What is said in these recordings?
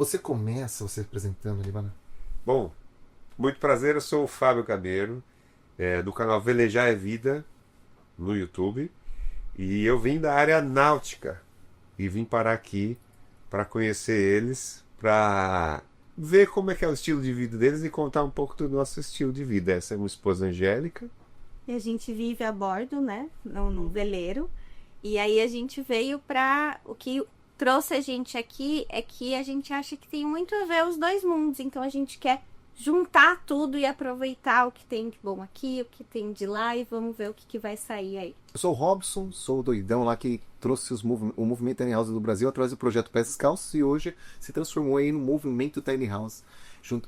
Você começa você apresentando, Libana? Bom, muito prazer, eu sou o Fábio Cabeiro, do canal Velejar é Vida, no YouTube. E eu vim da área náutica e vim parar aqui para conhecer eles, para ver como é que é o estilo de vida deles e contar um pouco do nosso estilo de vida. Essa é minha esposa Angélica. E a gente vive a bordo, né? No veleiro. E aí a gente veio pra... O que trouxe a gente aqui é que a gente acha que tem muito a ver os dois mundos. Então a gente quer juntar tudo e aproveitar o que tem de bom aqui, o que tem de lá, e vamos ver o que vai sair aí. Eu sou o Robson, sou o doidão lá que trouxe o movimento Tiny House do Brasil através do projeto Pés Descalços e hoje se transformou aí no movimento Tiny House.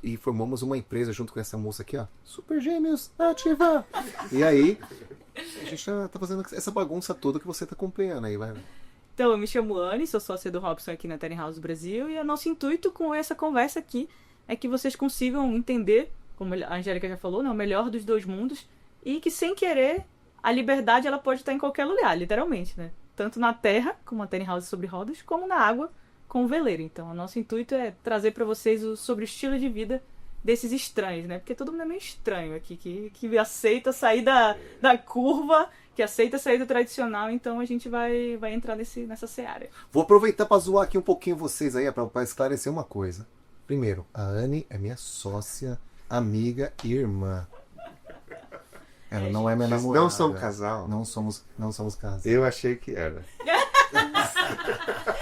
E formamos uma empresa junto com essa moça aqui, ó. Super Gêmeos, ativa! E aí, a gente tá fazendo essa bagunça toda que você tá acompanhando aí, vai. Então, eu me chamo Anne, sou sócia do Robson aqui na Tiny House do Brasil, e o nosso intuito com essa conversa aqui é que vocês consigam entender, como a Angélica já falou, né, o melhor dos dois mundos, e que sem querer, a liberdade ela pode estar em qualquer lugar, literalmente, né? Tanto na terra, como a Tiny House sobre rodas, como na água, com o veleiro. Então, o nosso intuito é trazer para vocês sobre o estilo de vida desses estranhos, né? Porque todo mundo é meio estranho aqui, que aceita sair da curva, que aceita sair do tradicional, então a gente vai entrar nessa seara. Vou aproveitar para zoar aqui um pouquinho vocês aí, para esclarecer uma coisa. Primeiro, a Anne é minha sócia, amiga e irmã. Ela não é minha namorada. Não são casal? Não somos casados. Eu achei que era.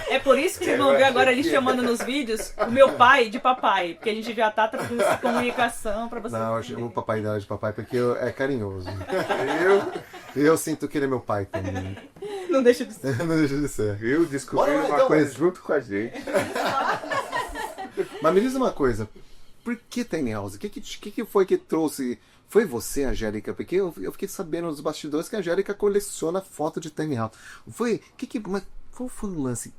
É por isso que vocês vão ver agora ele chamando nos vídeos o meu pai de papai, porque a gente já tá trazendo essa comunicação pra vocês. Não, eu chamo o papai dela de papai porque é carinhoso. Eu sinto que ele é meu pai também. Não deixa de ser. Não deixa de ser. Viu? Descobri uma coisa junto com a gente. Mas me diz uma coisa, por que Tiny House? O que foi que trouxe? Foi você, Angélica? Porque eu fiquei sabendo nos bastidores que a Angélica coleciona foto de Tiny House. Mas qual foi o lance?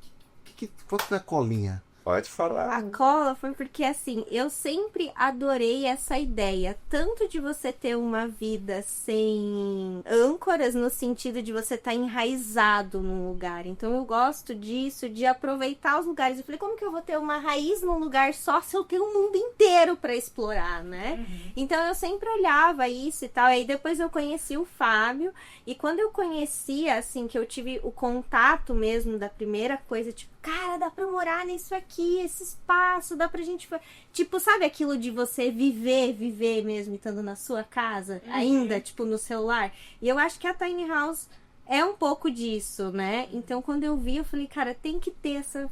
Qual foi a colinha? Pode falar. A cola foi porque, assim, eu sempre adorei essa ideia. Tanto de você ter uma vida sem âncoras, no sentido de você estar enraizado num lugar. Então, eu gosto disso, de aproveitar os lugares. Eu falei, como que eu vou ter uma raiz num lugar só se eu tenho um mundo inteiro para explorar, né? Uhum. Então, eu sempre olhava isso e tal. Aí, depois eu conheci o Fábio. E quando eu conhecia, assim, que eu tive o contato mesmo da primeira coisa, tipo, cara, dá pra morar nisso aqui, esse espaço, dá pra gente... Tipo, sabe aquilo de você viver mesmo, estando na sua casa, ainda, tipo, no celular? E eu acho que a Tiny House é um pouco disso, né? Então, quando eu vi, eu falei, cara, tem que ter essa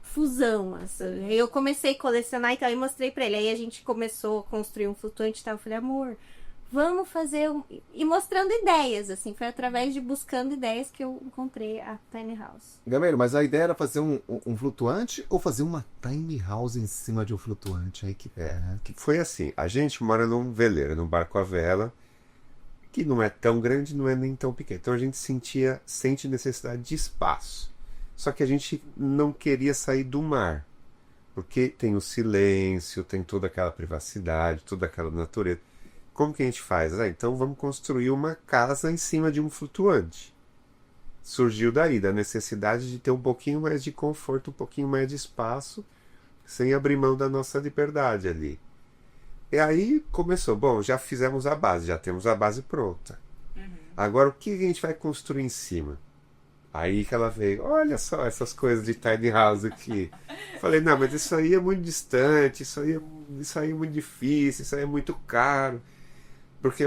fusão, assim. Eu comecei a colecionar e tal, e mostrei pra ele. Aí a gente começou a construir um flutuante e tal. Eu falei, amor, vamos fazer E mostrando ideias, assim. Foi através de buscando ideias que eu encontrei a Tiny House. Gameiro, mas a ideia era fazer um flutuante ou fazer uma Tiny House em cima de um flutuante? Aí que foi assim. A gente mora num veleiro, num barco à vela, que não é tão grande, não é nem tão pequeno. Então a gente sente necessidade de espaço. Só que a gente não queria sair do mar. Porque tem o silêncio, tem toda aquela privacidade, toda aquela natureza. Como que a gente faz? Então vamos construir uma casa em cima de um flutuante. Surgiu daí, da necessidade de ter um pouquinho mais de conforto, um pouquinho mais de espaço, sem abrir mão da nossa liberdade ali. E aí começou, bom, já fizemos a base, já temos a base pronta. Uhum. Agora o que a gente vai construir em cima? Aí que ela veio, olha só essas coisas de tiny house aqui. Falei, não, mas isso aí é muito distante, isso aí é muito difícil, isso aí é muito caro. Porque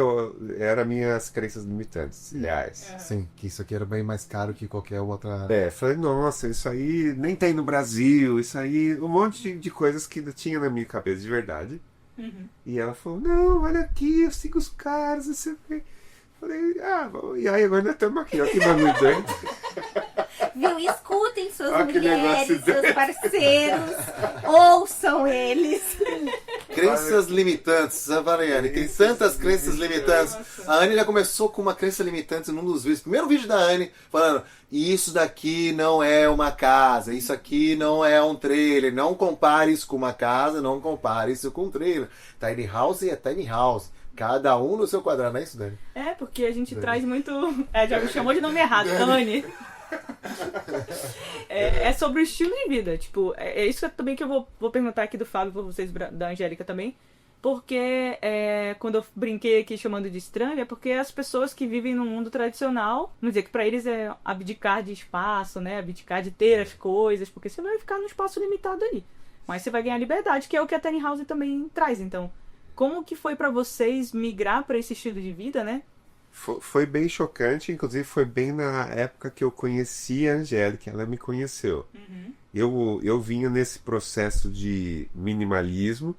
eram minhas crenças limitantes, aliás. Sim, que isso aqui era bem mais caro que qualquer outra... Falei, nossa, isso aí nem tem no Brasil, isso aí... Um monte de coisas que tinha na minha cabeça, de verdade. Uhum. E ela falou, não, olha aqui, eu sigo os caras, não sei o quê. Falei, e aí agora nós estamos aqui, ó, que bagulho doido. Viu? Escutem suas mulheres, seus parceiros, ouçam eles. Crenças limitantes, a Mariane, tem tantas crenças limitantes. A Anne já começou com uma crença limitante num dos vídeos. Primeiro vídeo da Anne, falando, isso daqui não é uma casa, isso aqui não é um trailer, não compare isso com uma casa, não compare isso com um trailer. Tiny House é Tiny House. Cada um no seu quadrado, não é isso, Dani? Porque a gente traz muito... já me chamou de nome errado, Anne. É sobre o estilo de vida. Tipo, é isso também que eu vou perguntar aqui do Fábio pra vocês, da Angélica também. Porque quando eu brinquei aqui chamando de estranho, é porque as pessoas que vivem no mundo tradicional, vamos dizer que pra eles é abdicar de espaço, né? Abdicar de ter as coisas, porque você vai ficar num espaço limitado ali. Mas você vai ganhar liberdade, que é o que a Tiny House também traz. Então, como que foi pra vocês migrar pra esse estilo de vida, né? Foi bem chocante, inclusive foi bem na época que eu conheci a Angélica, ela me conheceu. Eu vinha nesse processo de minimalismo,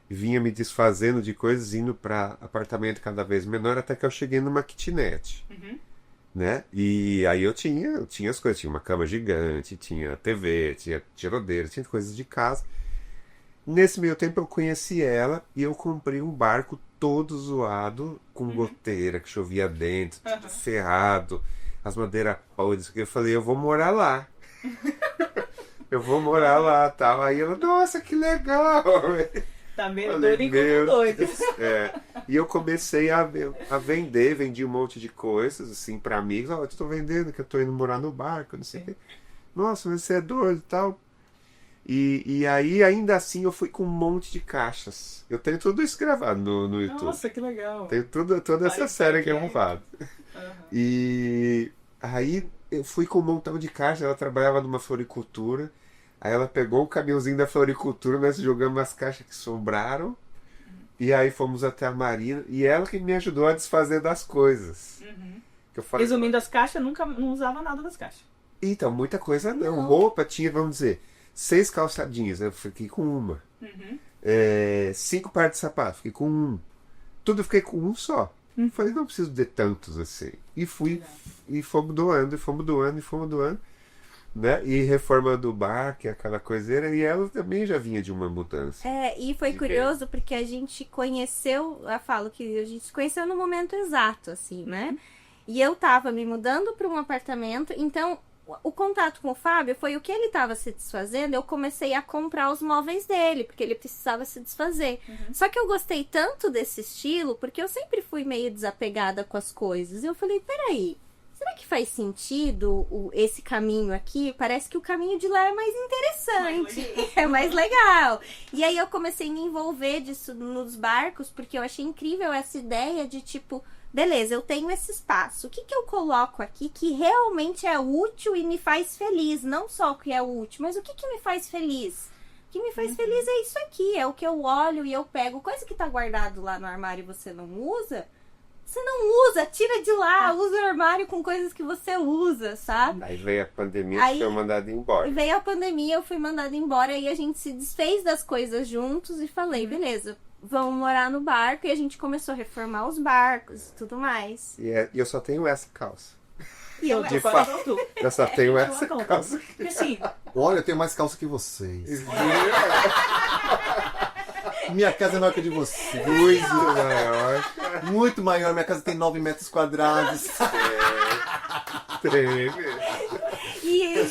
vinha me desfazendo de coisas, indo para apartamento cada vez menor, até que eu cheguei numa kitnet, né? E aí eu tinha as coisas, tinha uma cama gigante, tinha TV, tinha geladeira, tinha coisas de casa. Nesse meio tempo eu conheci ela e eu comprei um barco todo zoado, com goteira, que chovia dentro, tudo ferrado, as madeiras podres. Eu falei, eu vou morar lá. Eu vou morar lá, tal. Aí ela, nossa, que legal! Tá meio doido enquanto doido. E eu comecei a vender, vendi um monte de coisas, assim, pra amigos. Ó, eu tô vendendo, que eu tô indo morar no barco, não sei o quê. Nossa, mas você é doido e tal. E aí, ainda assim, eu fui com um monte de caixas. Eu tenho tudo isso gravado no YouTube. Nossa, que legal. Tenho toda essa série que eu faço. E aí, eu fui com um montão de caixas. Ela trabalhava numa floricultura. Aí ela pegou o caminhãozinho da floricultura, nós jogamos as caixas que sobraram. E aí fomos até a marina. E ela que me ajudou a desfazer das coisas. Que eu falei, resumindo, as caixas, nunca não usava nada das caixas. então, muita coisa não. Roupa tinha, vamos dizer, 6 calçadinhas. Eu fiquei com uma. 5 pares de sapato. Fiquei com um. Tudo eu fiquei com um só. Falei, não preciso de tantos assim. E fomos doando, né? E reforma do bar, que é aquela coiseira, e ela também já vinha de uma mudança. E foi curioso porque a gente conheceu, eu falo que a gente se conheceu no momento exato, assim, né? E eu tava me mudando para um apartamento, então o contato com o Fábio foi o que ele tava se desfazendo, eu comecei a comprar os móveis dele, porque ele precisava se desfazer. Só que eu gostei tanto desse estilo, porque eu sempre fui meio desapegada com as coisas. E eu falei, peraí, será que faz sentido esse caminho aqui? Parece que o caminho de lá é mais interessante. É mais legal. E aí eu comecei a me envolver disso nos barcos, porque eu achei incrível essa ideia de tipo, beleza, eu tenho esse espaço. O que eu coloco aqui que realmente é útil e me faz feliz? Não só o que é útil, mas o que me faz feliz? O que me faz feliz é isso aqui. É o que eu olho e eu pego. Coisa que tá guardado lá no armário e você não usa... Você não usa, tira de lá, usa o armário com coisas que você usa, sabe? Aí veio a pandemia e foi mandado embora. Veio a pandemia, eu fui mandada embora e a gente se desfez das coisas juntos e falei, beleza, vamos morar no barco. E a gente começou a reformar os barcos e tudo mais. E eu só tenho essa calça. E eu De fato, eu só tenho essa calça. Porque assim, Olha, eu tenho mais calça que vocês. Minha casa é maior que a de vocês. Muito maior. Muito maior. Minha casa tem 9 metros quadrados. Treme. E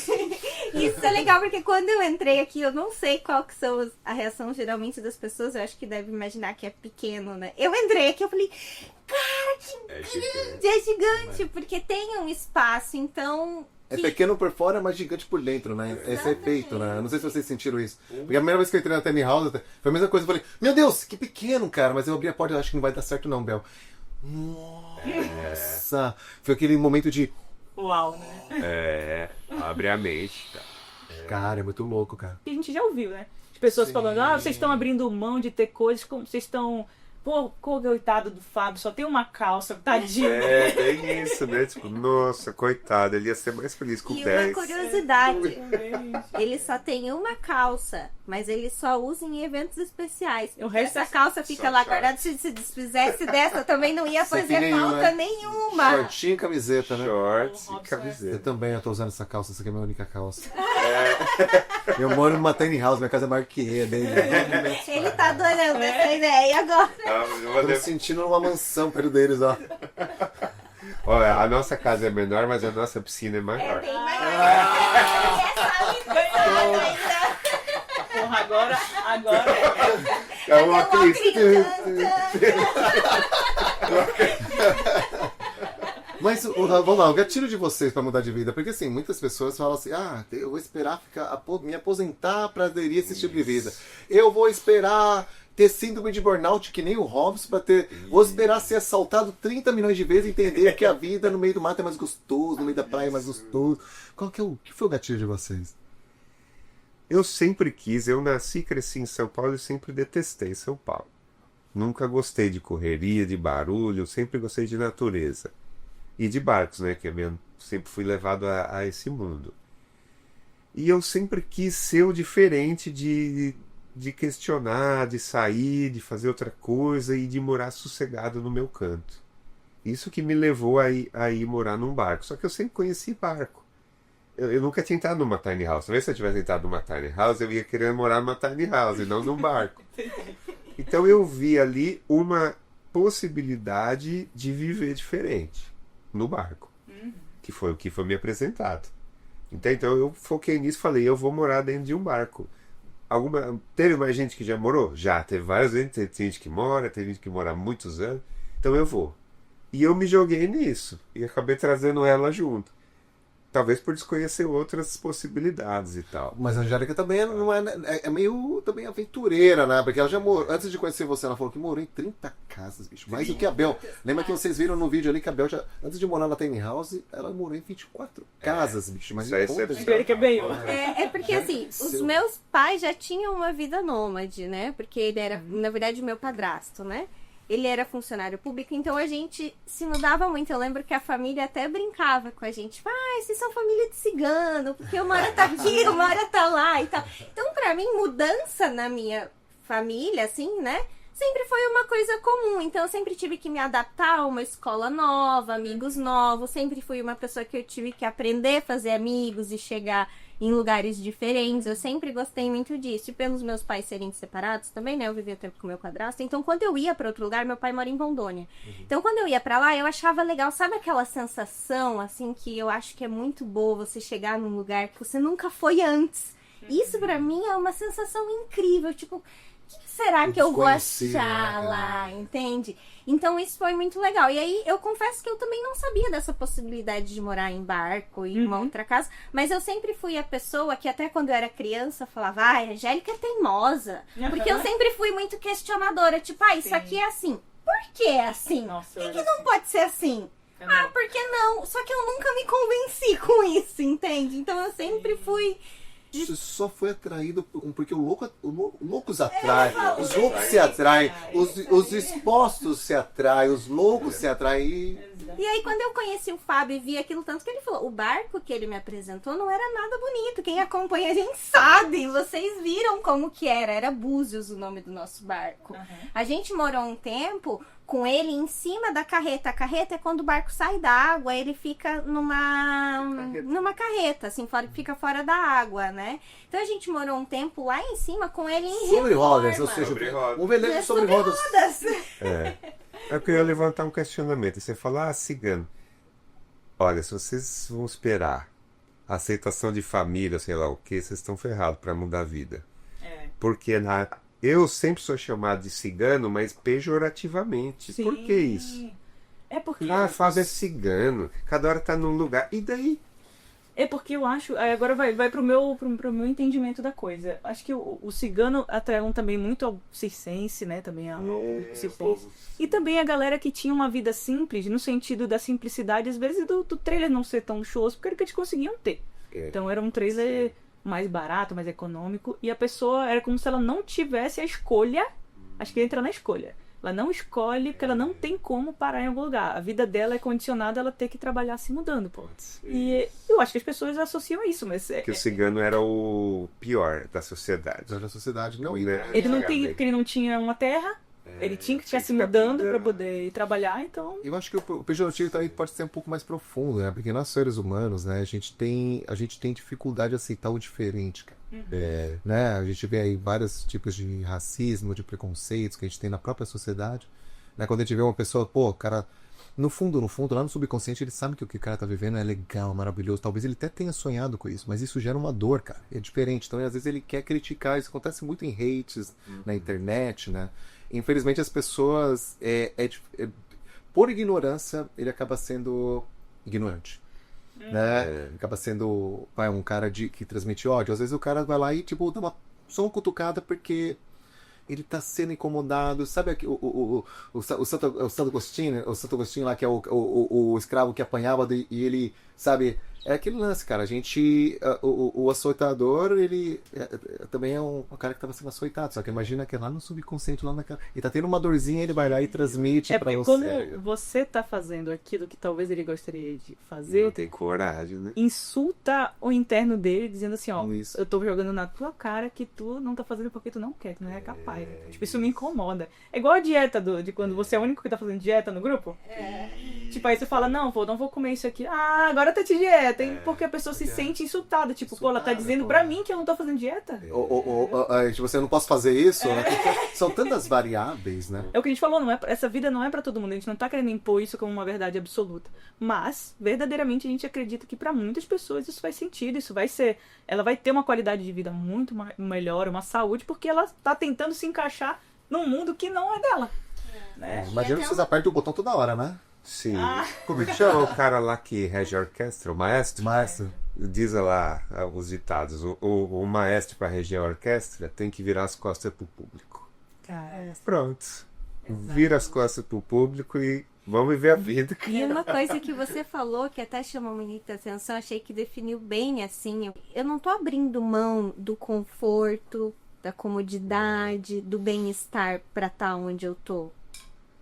isso é legal, porque quando eu entrei aqui, eu não sei qual que são a reação geralmente das pessoas. Eu acho que deve imaginar que é pequeno, né? Eu entrei aqui, eu falei, cara, que grande, é gigante, porque tem um espaço, então... É pequeno por fora, mas gigante por dentro, né? Esse é efeito, né? Não sei se vocês sentiram isso. Porque a primeira vez que eu entrei na Tiny House, foi a mesma coisa. Eu falei, meu Deus, que pequeno, cara. Mas eu abri a porta e acho que não vai dar certo não, Bel. Nossa. Foi aquele momento de... uau, né? Abre a mente, tá? Cara, é muito louco, cara. A gente já ouviu, né? As pessoas falando, vocês estão abrindo mão de ter coisas, como vocês estão... Pô, coitado do Fábio, só tem uma calça, tadinho. Tem isso, né? Tipo, nossa, coitado, ele ia ser mais feliz com 10. E uma curiosidade, ele só tem uma calça, mas ele só usa em eventos especiais. O resto Essa calça fica lá guardada, se desfizesse dessa também não ia fazer falta nenhuma. Shortinho e camiseta, né? Shorts e Eu camiseta. também, eu tô usando essa calça, essa aqui é a minha única calça. Eu moro numa tiny house, minha casa é maior que a dele. Ele tá adorando essa ideia agora. Tô me sentindo numa mansão perto deles, ó. Olha, a nossa casa é menor, mas a nossa piscina é É maior. bem maior. Porra, agora É uma crise. Mas, vamos lá, o gatilho de vocês pra mudar de vida. Porque, assim, muitas pessoas falam assim, eu vou esperar me aposentar pra aderir a esse tipo de vida. Eu vou esperar ter síndrome de burnout, que nem o Hobbes, pra ter... Vou esperar ser assaltado 30 milhões de vezes e entender que a vida no meio do mato é mais gostoso, no meio da praia é mais gostoso. O que foi o gatilho de vocês? Eu sempre quis, eu nasci e cresci em São Paulo e sempre detestei São Paulo. Nunca gostei de correria, de barulho, sempre gostei de natureza. E de barcos, né? Que eu sempre fui levado a esse mundo. E eu sempre quis ser o diferente de questionar, de sair, de fazer outra coisa e de morar sossegado no meu canto. Isso que me levou a ir morar num barco. Só que eu sempre conheci barco. Eu nunca tinha entrado numa tiny house. Talvez se eu tivesse entrado numa tiny house, eu ia querer morar numa tiny house e não num barco. Então eu vi ali uma possibilidade de viver diferente no barco. Que foi o que foi me apresentado. Então eu foquei nisso e falei, eu vou morar dentro de um barco. Teve mais gente que já morou? Já, teve várias vezes, tem gente que mora, tem gente que mora há muitos anos. Então eu vou. E eu me joguei nisso. E acabei trazendo ela junto. Talvez por desconhecer outras possibilidades e tal. Mas a Angélica também é meio também aventureira, né? Porque ela já morou, antes de conhecer você, ela falou que morou em 30 casas, bicho. Mais do que a Bel. Lembra que vocês viram no vídeo ali que a Bel já, antes de morar na tiny house, ela morou em 24 casas, bicho. Mas Angélica é bem. É porque assim, os meus pais já tinham uma vida nômade, né? Porque ele era, na verdade, o meu padrasto, né? Ele era funcionário público, então a gente se mudava muito. Eu lembro que a família até brincava com a gente. Vocês são família de cigano, porque uma hora tá aqui, uma hora tá lá e tal. Então, pra mim, mudança na minha família, assim, né? Sempre foi uma coisa comum. Então, eu sempre tive que me adaptar a uma escola nova, amigos novos. Sempre fui uma pessoa que eu tive que aprender a fazer amigos e chegar em lugares diferentes. Eu sempre gostei muito disso. E pelos meus pais serem separados também, né? Eu vivia tempo com meu padrasto. Então, quando eu ia pra outro lugar, meu pai mora em Rondônia. Então, quando eu ia pra lá, eu achava legal. Sabe aquela sensação, assim, que eu acho que é muito boa você chegar num lugar que você nunca foi antes? Isso, pra mim, é uma sensação incrível. Tipo, o que será que eu vou achar lá? Entende? Então, isso foi muito legal. E aí, eu confesso que eu também não sabia dessa possibilidade de morar em barco, em uma outra casa. Mas eu sempre fui a pessoa que, até quando eu era criança, falava, a Angélica é teimosa. Porque eu sempre fui muito questionadora. Tipo, isso aqui é assim. Por que é assim? Nossa, Por que não pode ser assim? Por que não? Só que eu nunca me convenci com isso, entende? Então, eu sempre fui... Isso só foi atraído porque o louco os atrai, os loucos se atraem, os expostos se atraem, os loucos se atraem. E aí, quando eu conheci o Fábio e vi aquilo tanto que ele falou, o barco que ele me apresentou não era nada bonito. Quem acompanha a gente sabe, vocês viram como que era Búzios o nome do nosso barco. A gente morou um tempo com ele em cima da carreta. A carreta é quando o barco sai da água, ele fica numa carreta, assim, fica fora da água, né? Então a gente morou um tempo lá em cima com ele em sobre reforma. rodas, ou seja, um veleiro sobre rodas. É que eu ia levantar um questionamento. Você fala, cigano. Olha, se vocês vão esperar a aceitação de família, sei lá o que, vocês estão ferrados para mudar a vida. Porque eu sempre sou chamado de cigano, mas pejorativamente. Sim. Por que isso? É porque... Fábio é cigano. Cada hora tá num lugar. E daí? É porque eu acho... Agora vai pro meu entendimento da coisa. Acho que o cigano atrelam também muito ao circense, né? Também ao circense. E também a galera que tinha uma vida simples, no sentido da simplicidade, às vezes do trailer não ser tão luxuoso, porque era o que eles conseguiam ter. Então era um trailer mais barato, mais econômico. E a pessoa era como se ela não tivesse a escolha. Acho que entra na escolha. Ela não escolhe porque ela não tem como parar em algum lugar. A vida dela é condicionada a ela ter que trabalhar se mudando, pô. E eu acho que as pessoas associam a isso, mas... Que o cigano era o pior da sociedade. Da sociedade, não. Ele não tinha uma terra, ele tinha que ficar se mudando para poder ir trabalhar, então... Eu acho que o pejorativo também pode ser um pouco mais profundo, né? Porque nós seres humanos, né, a gente tem dificuldade de aceitar o diferente, cara. Né? A gente vê aí vários tipos de racismo, de preconceitos que a gente tem na própria sociedade, né? Quando a gente vê uma pessoa, cara, no fundo, lá no subconsciente, ele sabe que o que o cara tá vivendo é legal, maravilhoso, talvez ele até tenha sonhado com isso, mas isso gera uma dor, cara, é diferente, então às vezes ele quer criticar, isso acontece muito em hates, na internet, né? Infelizmente as pessoas, por ignorância, ele acaba sendo ignorante. Né? Acaba sendo um cara que transmite ódio. Às vezes o cara vai lá e tipo, dá só uma cutucada porque ele tá sendo incomodado. Sabe aqui, o Santo Agostinho lá, que é o escravo que apanhava e ele, sabe... É aquele lance, cara. A gente... O açoitador, ele também é um cara que estava sendo açoitado. Só que imagina que é lá no subconsciente, lá naquela... Ele tá tendo uma dorzinha, ele vai lá e transmite pra você. Quando você tá fazendo aquilo que talvez ele gostaria de fazer... Não tem coragem, né? Insulta o interno dele, dizendo assim, ó... Isso. Eu tô jogando na tua cara que tu não tá fazendo porque tu não quer, tu não é capaz. Tipo, isso me incomoda. É igual a dieta de quando você é o único que tá fazendo dieta no grupo. Tipo, aí você fala, não vou comer isso aqui. Ah, agora tá de dieta. Porque a pessoa se sente insultada. Tipo, pô, ela tá dizendo pra mim que eu não tô fazendo dieta. Você não posso fazer isso? Né? São tantas variáveis, né? É o que a gente falou, essa vida não é pra todo mundo. A gente não tá querendo impor isso como uma verdade absoluta. Mas, verdadeiramente, a gente acredita que pra muitas pessoas isso faz sentido. Ela vai ter uma qualidade de vida muito melhor, uma saúde, porque ela tá tentando se encaixar num mundo que não é dela. Né? Imagina que vocês apertam o botão toda hora, né? Sim. Como é que chama o cara lá que rege a orquestra? O maestro? Maestro. Diz lá os ditados. O maestro, para reger a orquestra, tem que virar as costas pro público. Pronto. Vira as costas pro público e vamos viver a vida. E uma coisa que você falou, que até chamou muita atenção, achei que definiu bem assim. Eu não tô abrindo mão do conforto, da comodidade, do bem-estar pra estar onde eu tô.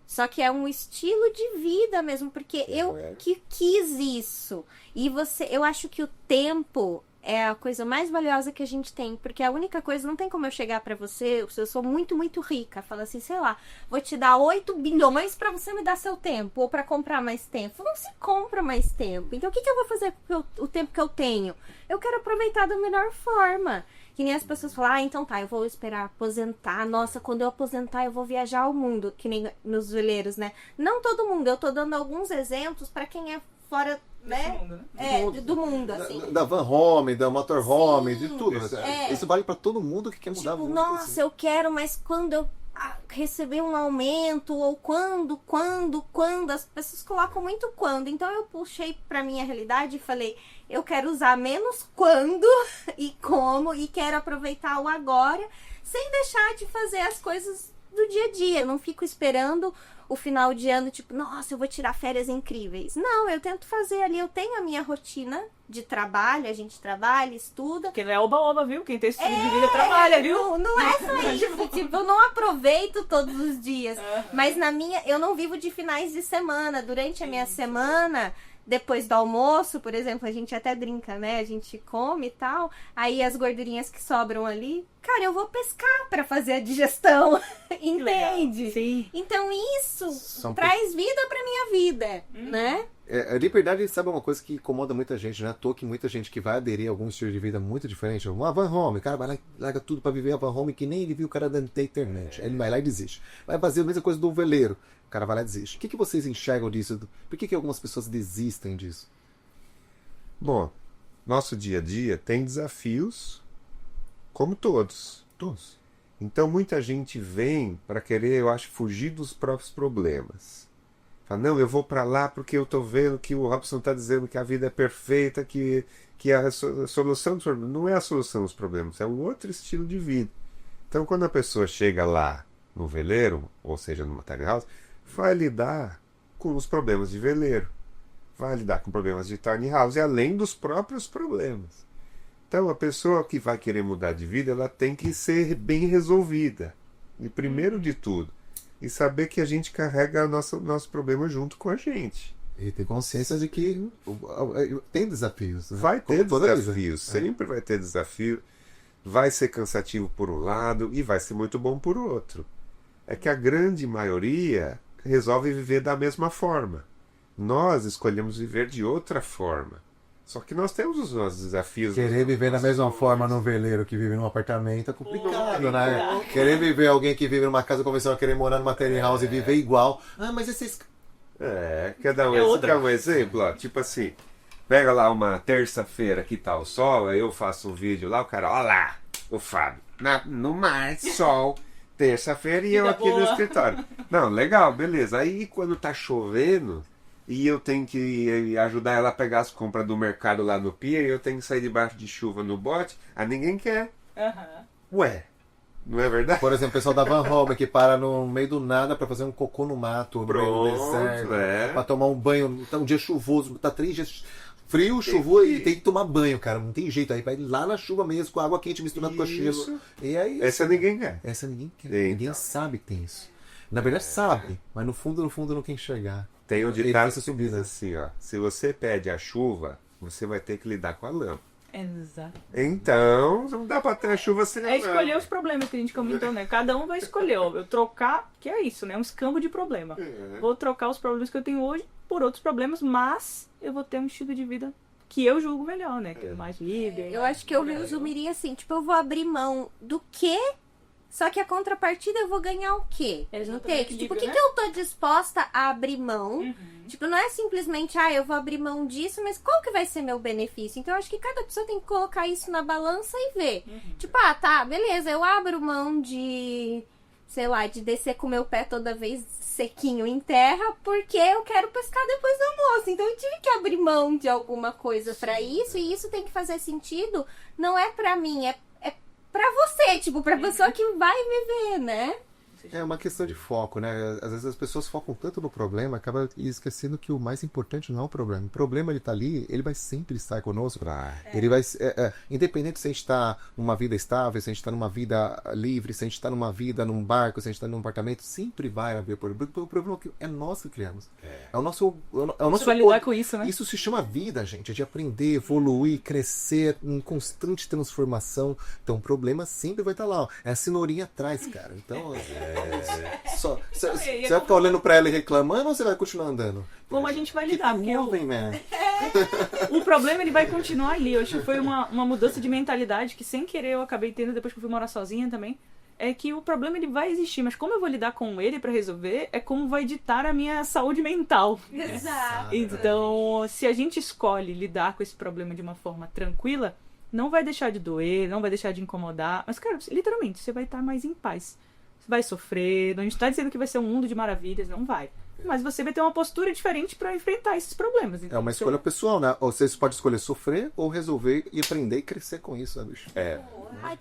Só que é um estilo de vida mesmo, porque eu que quis isso. E eu acho que o tempo é a coisa mais valiosa que a gente tem, porque a única coisa, não tem como eu chegar pra você, eu sou muito, muito rica, fala assim, sei lá, vou te dar 8 bilhões pra você me dar seu tempo, ou pra comprar mais tempo. Não se compra mais tempo. Então o que eu vou fazer com o tempo que eu tenho? Eu quero aproveitar da melhor forma. Que nem as pessoas falam, então tá, eu vou esperar aposentar. Nossa, quando eu aposentar eu vou viajar ao mundo, que nem nos veleiros, né? Não todo mundo, eu tô dando alguns exemplos pra quem é fora, né? Mundo, né? Do mundo, assim. Da van home, da motorhome, de tudo. É. Isso vale pra todo mundo que quer mudar Tipo, muito. nossa, Assim. eu quero, mas quando eu receber um aumento, ou quando, as pessoas colocam muito quando. Então eu puxei pra minha realidade e falei, eu quero usar menos quando e como, e quero aproveitar o agora, sem deixar de fazer as coisas do dia a dia. Eu não fico esperando o final de ano, tipo, nossa, eu vou tirar férias incríveis. Não, eu tento fazer ali, eu tenho a minha rotina de trabalho, a gente trabalha, estuda. Porque não é oba-oba, viu? Quem tem esse tipo de vida trabalha, viu? Não é só isso, tipo, eu não aproveito todos os dias. Mas eu não vivo de finais de semana. Durante a minha semana, depois do almoço, por exemplo, a gente até brinca, né? A gente come e tal. Aí as gordurinhas que sobram ali, cara, eu vou pescar pra fazer a digestão. Entende? Sim. Então isso traz vida pra minha vida, né? A liberdade, sabe, uma coisa que incomoda muita gente, né? À toa que muita gente que vai aderir a algum estilo de vida muito diferente, uma van home, o cara vai lá e larga tudo pra viver a van home que nem ele viu o cara dando da internet. Aí ele vai lá e desiste. Vai fazer a mesma coisa do veleiro, o cara vai lá e desiste. O que vocês enxergam disso? Por que algumas pessoas desistem disso? Bom, nosso dia a dia tem desafios, como todos. Todos. Então muita gente vem para querer, eu acho, fugir dos próprios problemas. Fala, não, eu vou para lá porque eu estou vendo que o Robson está dizendo que a vida é perfeita, que a solução dos problemas. Não é a solução dos problemas, é um outro estilo de vida. Então quando a pessoa chega lá no veleiro, ou seja, numa tiny house, vai lidar com os problemas de veleiro. Vai lidar com problemas de tiny house, além dos próprios problemas. Então, a pessoa que vai querer mudar de vida, ela tem que ser bem resolvida. E primeiro de tudo, e saber que a gente carrega nosso problema junto com a gente. E ter consciência de que tem desafios. Né? Vai ter Como toda desafios, sempre vai ter desafio. Vai ser cansativo por um lado e vai ser muito bom por outro. É que a grande maioria resolve viver da mesma forma. Nós escolhemos viver de outra forma. Só que nós temos os nossos desafios. Querer viver da mesma forma num veleiro que vive num apartamento é complicado, né? Querer viver alguém que vive numa casa convencional, querer morar numa tiny house e viver igual. Ah, mas esses... Quer dar um exemplo? Ó, tipo assim, pega lá uma terça-feira que tá o sol, aí eu faço um vídeo lá, o cara, olha lá, o Fábio, no mar, sol, terça-feira e eu aqui no escritório. Não, legal, beleza. Aí quando tá chovendo, e eu tenho que ajudar ela a pegar as compras do mercado lá no pier, e eu tenho que sair debaixo de chuva no bote, ninguém quer. Ué, não é verdade? Por exemplo, o pessoal da Van Home que para no meio do nada pra fazer um cocô no mato, no meio do Pronto, deserto, pra tomar um banho, tá um dia chuvoso, tá 3 dias frio, chuvoso, e tem que tomar banho, cara, não tem jeito, aí vai lá na chuva mesmo, com água quente misturada com a gelo. E aí, Essa ninguém quer. essa ninguém quer, Então. ninguém sabe que tem isso. Na verdade sabe, mas no fundo não quer enxergar. Tem um Ele ditado pensa que sobre diz isso. assim, ó, se você pede a chuva, você vai ter que lidar com a lama. Exato. Então, não dá pra ter a chuva sem a É escolher lama. os problemas que a gente comentou, né? Cada um vai escolher, ó. Eu trocar, que é isso, né? Um escambo de problema. Vou trocar os problemas que eu tenho hoje por outros problemas, mas eu vou ter um estilo de vida que eu julgo melhor, né? Que é mais livre. Eu acho que eu resumiria assim, tipo, eu vou abrir mão do quê? Só que a contrapartida eu vou ganhar o quê? Exatamente, Entende? Tipo, o que, né? que eu tô disposta a abrir mão? Tipo, não é simplesmente, eu vou abrir mão disso, mas qual que vai ser meu benefício? Então, eu acho que cada pessoa tem que colocar isso na balança e ver. Tipo, tá, beleza, eu abro mão de, sei lá, de descer com o meu pé toda vez sequinho em terra, porque eu quero pescar depois do almoço. Então, eu tive que abrir mão de alguma coisa pra isso, e isso tem que fazer sentido. Não é pra mim, é pra você, tipo, pra pessoa que vai viver, né? É uma questão de foco, né? Às vezes as pessoas focam tanto no problema, acaba esquecendo que o mais importante não é o problema. O problema, ele tá ali, ele vai sempre estar conosco. Ele vai, independente se a gente está numa vida estável, se a gente está numa vida livre, se a gente está numa vida num barco, se a gente está num apartamento, sempre vai haver problema. O problema é nós que criamos. É o nosso... É o nosso Você vai lidar com isso, né? Isso se chama vida, gente. É de aprender, evoluir, crescer, em constante transformação. Então o problema sempre vai estar lá. Ó. É a cenourinha atrás, cara. Então... Você vai ficar olhando pra ela e reclamando ou você vai continuar andando? Como a gente vai lidar? Porque Moving, man. o problema ele vai continuar ali. Eu acho que foi uma mudança de mentalidade que sem querer eu acabei tendo depois que eu fui morar sozinha também. É que o problema ele vai existir, mas como eu vou lidar com ele pra resolver, é como vai ditar a minha saúde mental. Exato. Então, se a gente escolhe lidar com esse problema de uma forma tranquila, não vai deixar de doer, não vai deixar de incomodar. Mas, cara, literalmente, você vai estar mais em paz. Você vai sofrer, não está dizendo que vai ser um mundo de maravilhas, não vai. Mas você vai ter uma postura diferente pra enfrentar esses problemas. Então, É uma escolha pessoal, né? Ou você pode escolher sofrer ou resolver e aprender e crescer com isso, né, bicho?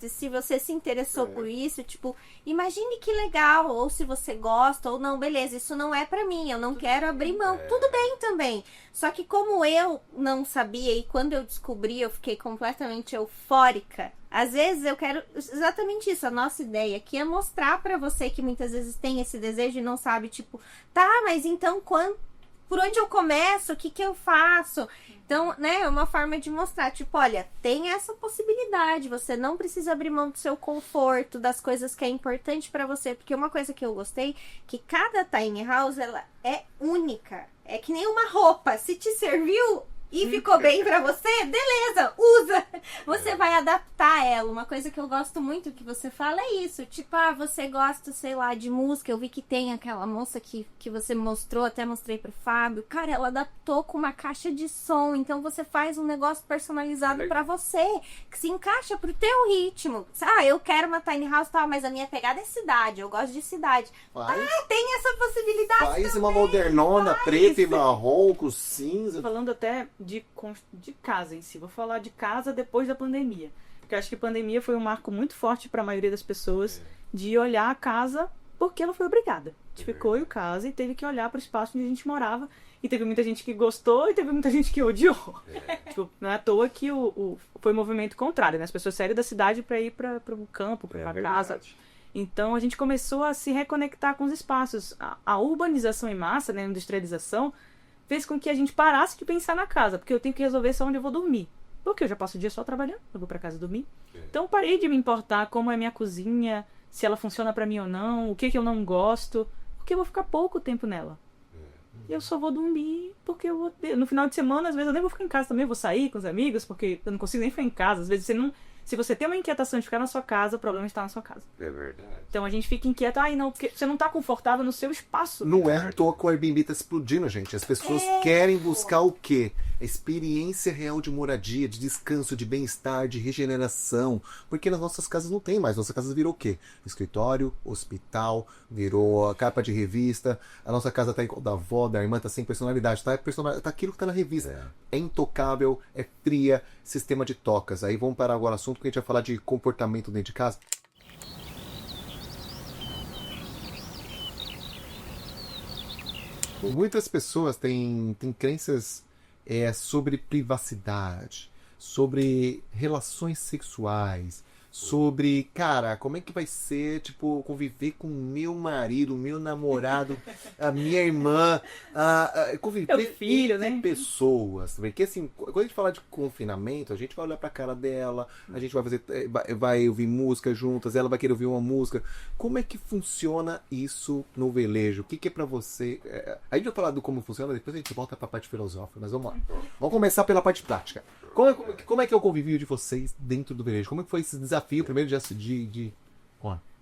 Se você se interessou por isso, tipo, imagine que legal, ou se você gosta, ou não, beleza, isso não é pra mim, eu não quero abrir mão, tudo bem também. Só que como eu não sabia e quando eu descobri eu fiquei completamente eufórica, às vezes eu quero exatamente isso, a nossa ideia aqui é mostrar pra você que muitas vezes tem esse desejo e não sabe, tipo, tá, mas então por onde eu começo? O que que eu faço? Então, né, é uma forma de mostrar, tipo, olha, tem essa possibilidade, você não precisa abrir mão do seu conforto, das coisas que é importante pra você, porque uma coisa que eu gostei, que cada tiny house, ela é única, é que nem uma roupa, se te serviu e ficou bem pra você, beleza, usa, você vai adaptar ela. Uma coisa que eu gosto muito que você fala é isso, tipo, você gosta, sei lá, de música, eu vi que tem aquela moça que você mostrou, até mostrei pro Fábio, cara, ela adaptou com uma caixa de som, então você faz um negócio personalizado pra você, que se encaixa pro teu ritmo. Eu quero uma tiny house, tal, mas a minha pegada é cidade, eu gosto de cidade. Tem essa possibilidade Faz também. uma modernona, preta e marrom, com cinza. falando até de casa em si, vou falar de casa depois da pandemia. Porque eu acho que a pandemia foi um marco muito forte para a maioria das pessoas de olhar a casa porque ela foi obrigada. A gente ficou em casa e teve que olhar para o espaço onde a gente morava. E teve muita gente que gostou e teve muita gente que odiou. Tipo, não é à toa que foi um movimento contrário, né? As pessoas saíram da cidade para ir para o campo, para casa. Então a gente começou a se reconectar com os espaços. A urbanização em massa, né, a industrialização, fez com que a gente parasse de pensar na casa, porque eu tenho que resolver só onde eu vou dormir. Porque eu já passo o dia só trabalhando, eu vou pra casa dormir. Então parei de me importar como é minha cozinha, se ela funciona pra mim ou não, o que eu não gosto, porque eu vou ficar pouco tempo nela. E eu só vou dormir porque eu vou no final de semana, às vezes eu nem vou ficar em casa também, eu vou sair com os amigos, porque eu não consigo nem ficar em casa. Às vezes se você tem uma inquietação de ficar na sua casa, o problema está na sua casa. É verdade. Então a gente fica inquieto, não, porque você não tá confortável no seu espaço. Não é à toa que o Airbnb tá explodindo, gente. As pessoas querem buscar o quê? a experiência real de moradia, de descanso, de bem-estar, de regeneração. Porque nas nossas casas não tem mais. Nossa casa virou o quê? Escritório, hospital, virou a capa de revista. A nossa casa tá igual da avó, da irmã, tá sem personalidade. Tá aquilo que tá na revista. É intocável, é fria, sistema de tocas. Aí vamos parar agora o assunto, porque a gente vai falar de comportamento dentro de casa. Muitas pessoas têm crenças sobre privacidade, sobre relações sexuais, sobre, cara, como é que vai ser, tipo, conviver com o meu marido, o meu namorado, a minha irmã, conviver Meu filho, entre né? pessoas. Porque, assim, quando a gente fala de confinamento, a gente vai olhar pra cara dela, a gente vai fazer, vai ouvir música juntas, ela vai querer ouvir uma música. Como é que funciona isso no velejo? O que é pra você? A gente vai falar do como funciona, depois a gente volta pra parte filosófica, mas vamos lá. Vamos começar pela parte prática. Como é que é o convívio de vocês dentro do velejo? Como é que foi esse desafio primeiro de...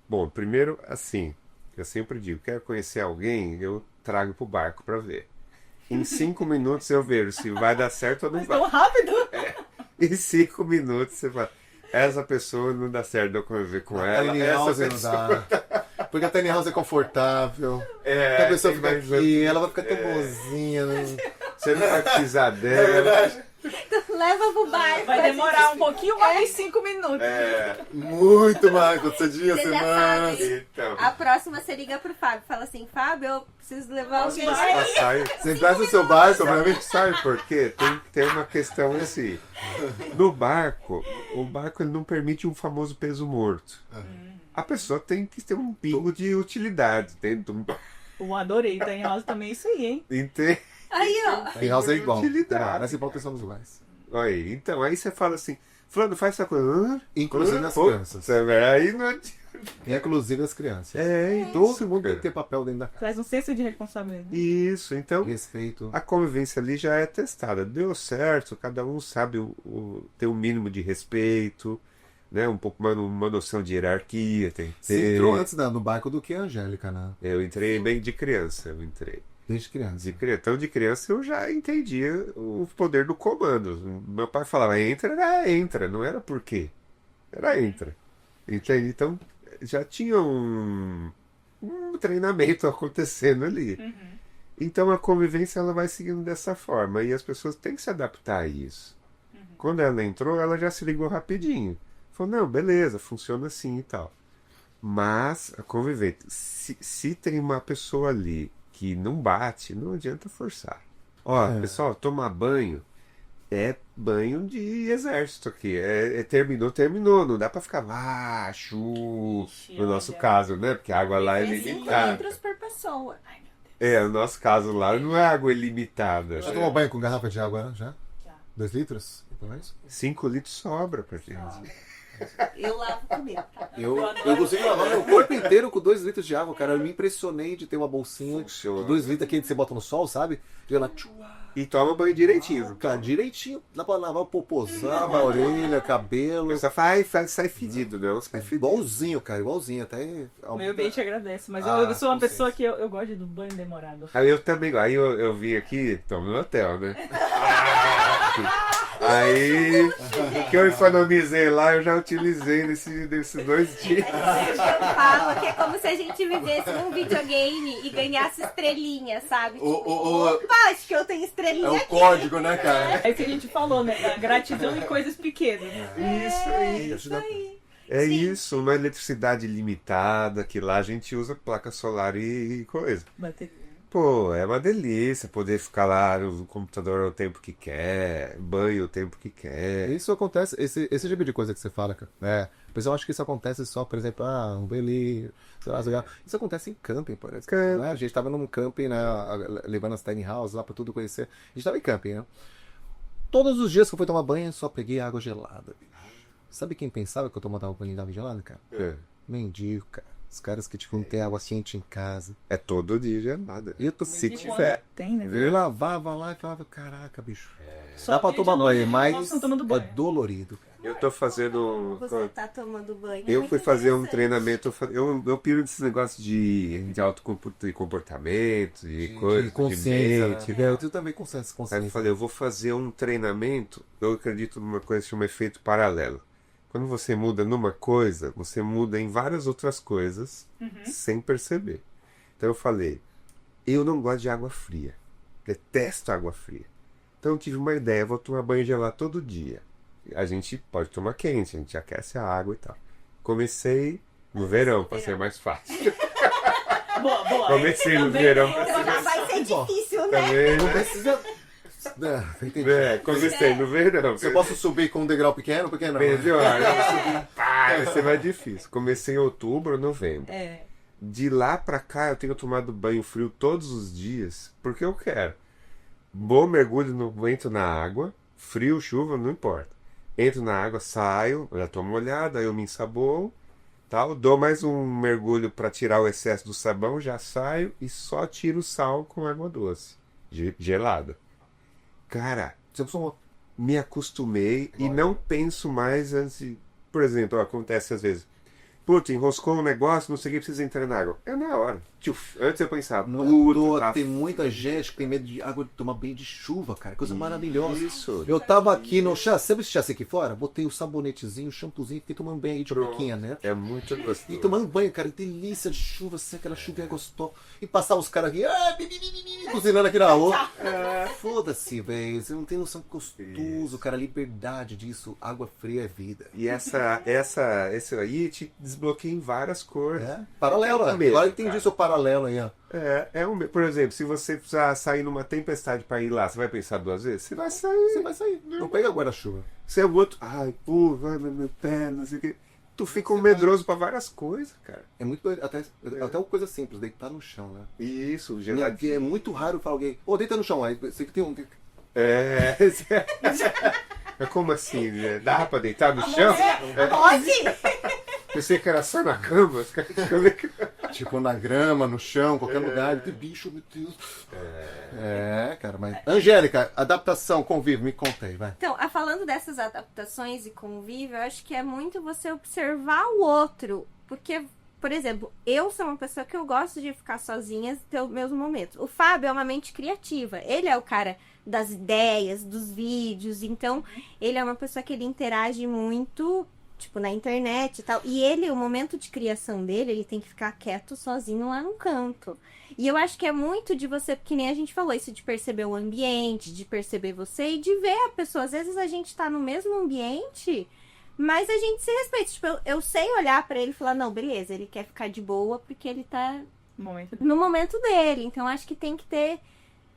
Bom, primeiro, assim, eu sempre digo, quero conhecer alguém, eu trago pro barco pra ver. Em 5 minutos eu vejo se vai dar certo ou não vai. Tão rápido? Em 5 minutos você fala, essa pessoa não dá certo de eu conviver com ela. Tiny Essa house não pessoa... dá. Porque a tiny house é confortável. A pessoa tem fica mais- aqui, ela vai ficar tão boazinha. Né? Você não vai precisar dela. Leva pro barco. Vai demorar um pouquinho mais de 5 minutos. Muito mais, quando você dias, Você já semanas. sabe. Então, A próxima você liga pro Fábio. Fala assim, Fábio, eu preciso levar alguém. sai, Você empresta seu barco pra mim? sabe por quê? Tem uma questão assim. No barco, o barco ele não permite um famoso peso morto. A pessoa tem que ter um pingo de utilidade. Eu adorei, Tiny House também é isso aí, hein? Entende? Aí, ó. Tiny house é igual. Utilidade. Nessa hipótese somos iguais. Aí, então, aí você fala assim, fulano, faz essa coisa. Hã? Inclusive as Pô, crianças. aí não adianta. Inclusive as crianças. Então, Todo mundo tem que ter papel dentro da casa. Traz um senso de responsabilidade. Isso, então Respeito. a convivência ali já é testada. Deu certo, cada um sabe ter um mínimo de respeito, né? Um pouco uma noção de hierarquia. Tem que Você ter. entrou antes no barco do que a Angélica, né? Eu entrei bem de criança, eu entrei. Desde criança. Então, de criança eu já entendia o poder do comando. Meu pai falava, entra, era entra, não era por quê. Era entra. Entende? Então, já tinha um treinamento acontecendo ali. Então, a convivência ela vai seguindo dessa forma. E as pessoas têm que se adaptar a isso. Quando ela entrou, ela já se ligou rapidinho. Falou, não, beleza, funciona assim e tal. Mas, a convivência, se tem uma pessoa ali que não bate, não adianta forçar. Ó, pessoal, tomar banho é banho de exército aqui. Terminou. Não dá pra ficar no nosso caso, né? Porque a água lá é 5 limitada. litros por pessoa. No nosso caso lá não é água ilimitada. Já tomou banho com garrafa de água, né? Já? 2 litros? Então é isso? 5 litros sobra pra gente. Eu lavo com meu. Eu consegui lavar meu corpo inteiro com 2 litros de água, cara. Eu me impressionei de ter uma bolsinha Funciona. de 2 litros aqui que você bota no sol, sabe? Chega lá, E toma banho direitinho. cara, direitinho. Dá pra lavar o popozão, a orelha, cabelo. Você faz, sai fedido, não? Sai fedido. Igualzinho, cara, igualzinho. Até. O meio ambiente agradece, mas Ah, eu sou uma com pessoa que eu gosto do banho demorado. Aí eu também, aí eu vim aqui, tomo no hotel, né? Aí, o que eu economizei lá, eu já utilizei nesses 2 dias. Eu falo que é como se a gente vivesse num videogame e ganhasse estrelinha, sabe? Opa, acho que eu tenho estrelinha aqui. código, né, cara? É isso que a gente falou, né? A gratidão em coisas pequenas. Isso aí. É isso, uma eletricidade limitada, que lá a gente usa placa solar e coisa. Pô, é uma delícia poder ficar lá no computador o tempo que quer, banho o tempo que quer. Isso acontece, esse tipo de coisa que você fala, cara. O pessoal acha que isso acontece só, por exemplo, um veleiro, sei lá. Isso acontece em camping, parece. Né? A gente tava num camping, né? Levando as tiny houses lá pra tudo conhecer. A gente tava em camping, né? Todos os dias que eu fui tomar banho, eu só peguei água gelada, bicho. Sabe quem pensava que eu tomava banho de água gelada, cara? Mendigo, cara. Os caras que, tipo, não tem água quente em casa. É todo dia gelada. E eu tô Se tiver. Tem, né? Ele lavava lá e falava, caraca, bicho. Só Dá pra que tomar de banho, noite, mas nossa, não tomando é banho. dolorido, cara. Eu tô fazendo. Você tá tomando banho. Eu Muito fui fazer um interessante. treinamento. Eu piro desses negócios de autocomportamento, de coisa, De consciência, de mente. né? Eu tenho também consciência. Aí eu falei, eu vou fazer um treinamento. Eu acredito numa coisa que chama efeito paralelo. Quando você muda numa coisa, você muda em várias outras coisas sem perceber. Então eu falei, eu não gosto de água fria. Detesto água fria. Então eu tive uma ideia, vou tomar banho gelado todo dia. A gente pode tomar quente, a gente aquece a água e tal. Comecei no verão, para ser mais fácil. Boa. Comecei no Também verão tem para ser Já mais vai ser difícil, né? também, Não né? precisa... Entendi. Comecei no verão. Se eu posso subir com um degrau pequeno, por que não? Melhor, vai ser mais difícil. Comecei em outubro, novembro. É. De lá pra cá eu tenho tomado banho frio todos os dias, porque eu quero. Bom mergulho, entro na água, frio, chuva, não importa. Entro na água, saio, já tô molhado, aí eu me ensaboo, tal, dou mais um mergulho pra tirar o excesso do sabão, já saio e só tiro o sal com água doce, gelada. Cara, me acostumei e não penso mais antes. Por exemplo, acontece às vezes. Putz, enroscou um negócio, não sei o que, precisa entrar na água. É na hora. Tchuf. Antes eu pensava, puta, Tem muita gente que tem medo de água, de tomar banho de chuva, cara. Coisa maravilhosa. Isso. Eu tava aqui no chá, sabe esse chá aqui fora? Botei o sabonetezinho, o shampoozinho, fiquei tomando banho aí de boquinha, né? É muito E gostoso. tomando banho, cara, delícia de chuva, assim, aquela chuvinha gostosa. E passar os caras aqui, cozinhando aqui na rua. Foda-se, velho. Você não tem noção que gostoso, cara. Liberdade disso. Água fria é vida. E esse aí te desbloqueia em várias cores. É? Paralelo, É o mesmo, agora eu entendi cara. seu paralelo aí, ó. Por exemplo, se você precisar sair numa tempestade pra ir lá, você vai pensar duas vezes? Você vai sair. Você vai sair. Não pega guarda-chuva. Você é o outro, ai, pô, vai no meu pé, não sei o que. Tu fica um medroso pra várias coisas, cara. É muito doido. Até uma coisa simples, deitar no chão, né? Isso, Aqui é muito raro falar alguém, deita no chão. Aí você que tem um. É. É como assim, né? Dá pra deitar no chão? Pode? Pensei que era só na cama. Tipo, na grama, no chão, qualquer lugar. Tem bicho, meu Deus. Cara, mas. Angélica, adaptação, convívio, me conta aí, vai. Então, falando dessas adaptações e convívio, eu acho que é muito você observar o outro. Porque, por exemplo, eu sou uma pessoa que eu gosto de ficar sozinha e ter os meus momentos. O Fábio é uma mente criativa. Ele é o cara das ideias, dos vídeos. Então, ele é uma pessoa que ele interage muito, tipo, na internet e tal. E ele, o momento de criação dele, ele tem que ficar quieto sozinho lá no canto. E eu acho que é muito de você, que nem a gente falou, isso de perceber o ambiente, de perceber você e de ver a pessoa. Às vezes a gente tá no mesmo ambiente, mas a gente se respeita. Tipo, eu sei olhar pra ele e falar, não, beleza, ele quer ficar de boa porque ele tá no momento dele. Então acho que tem que ter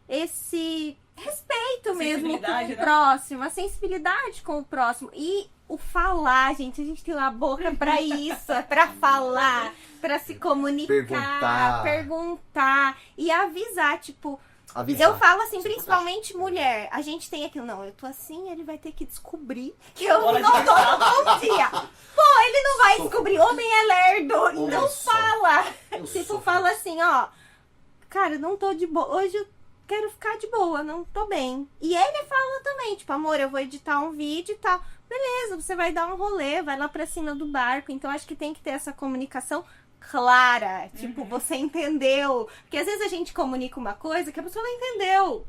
esse respeito mesmo com Sensibilidade, o né? próximo, a sensibilidade com o próximo. E o falar, gente, a gente tem uma boca pra isso, é pra falar, pra se comunicar, perguntar e avisar, tipo, Avisar. eu falo assim, principalmente mulher, a gente tem aquilo, não, eu tô assim, ele vai ter que descobrir que eu não tô no bom dia. Pô, ele não vai descobrir, homem é lerdo, então fala. Tipo, fala assim, ó, cara, não tô de boa, hoje eu quero ficar de boa, não tô bem. E ele fala também, tipo, amor, eu vou editar um vídeo e tal. Beleza, você vai dar um rolê, vai lá pra cima do barco. Então, acho que tem que ter essa comunicação clara. Tipo, você entendeu. Porque às vezes a gente comunica uma coisa que a pessoa não entendeu.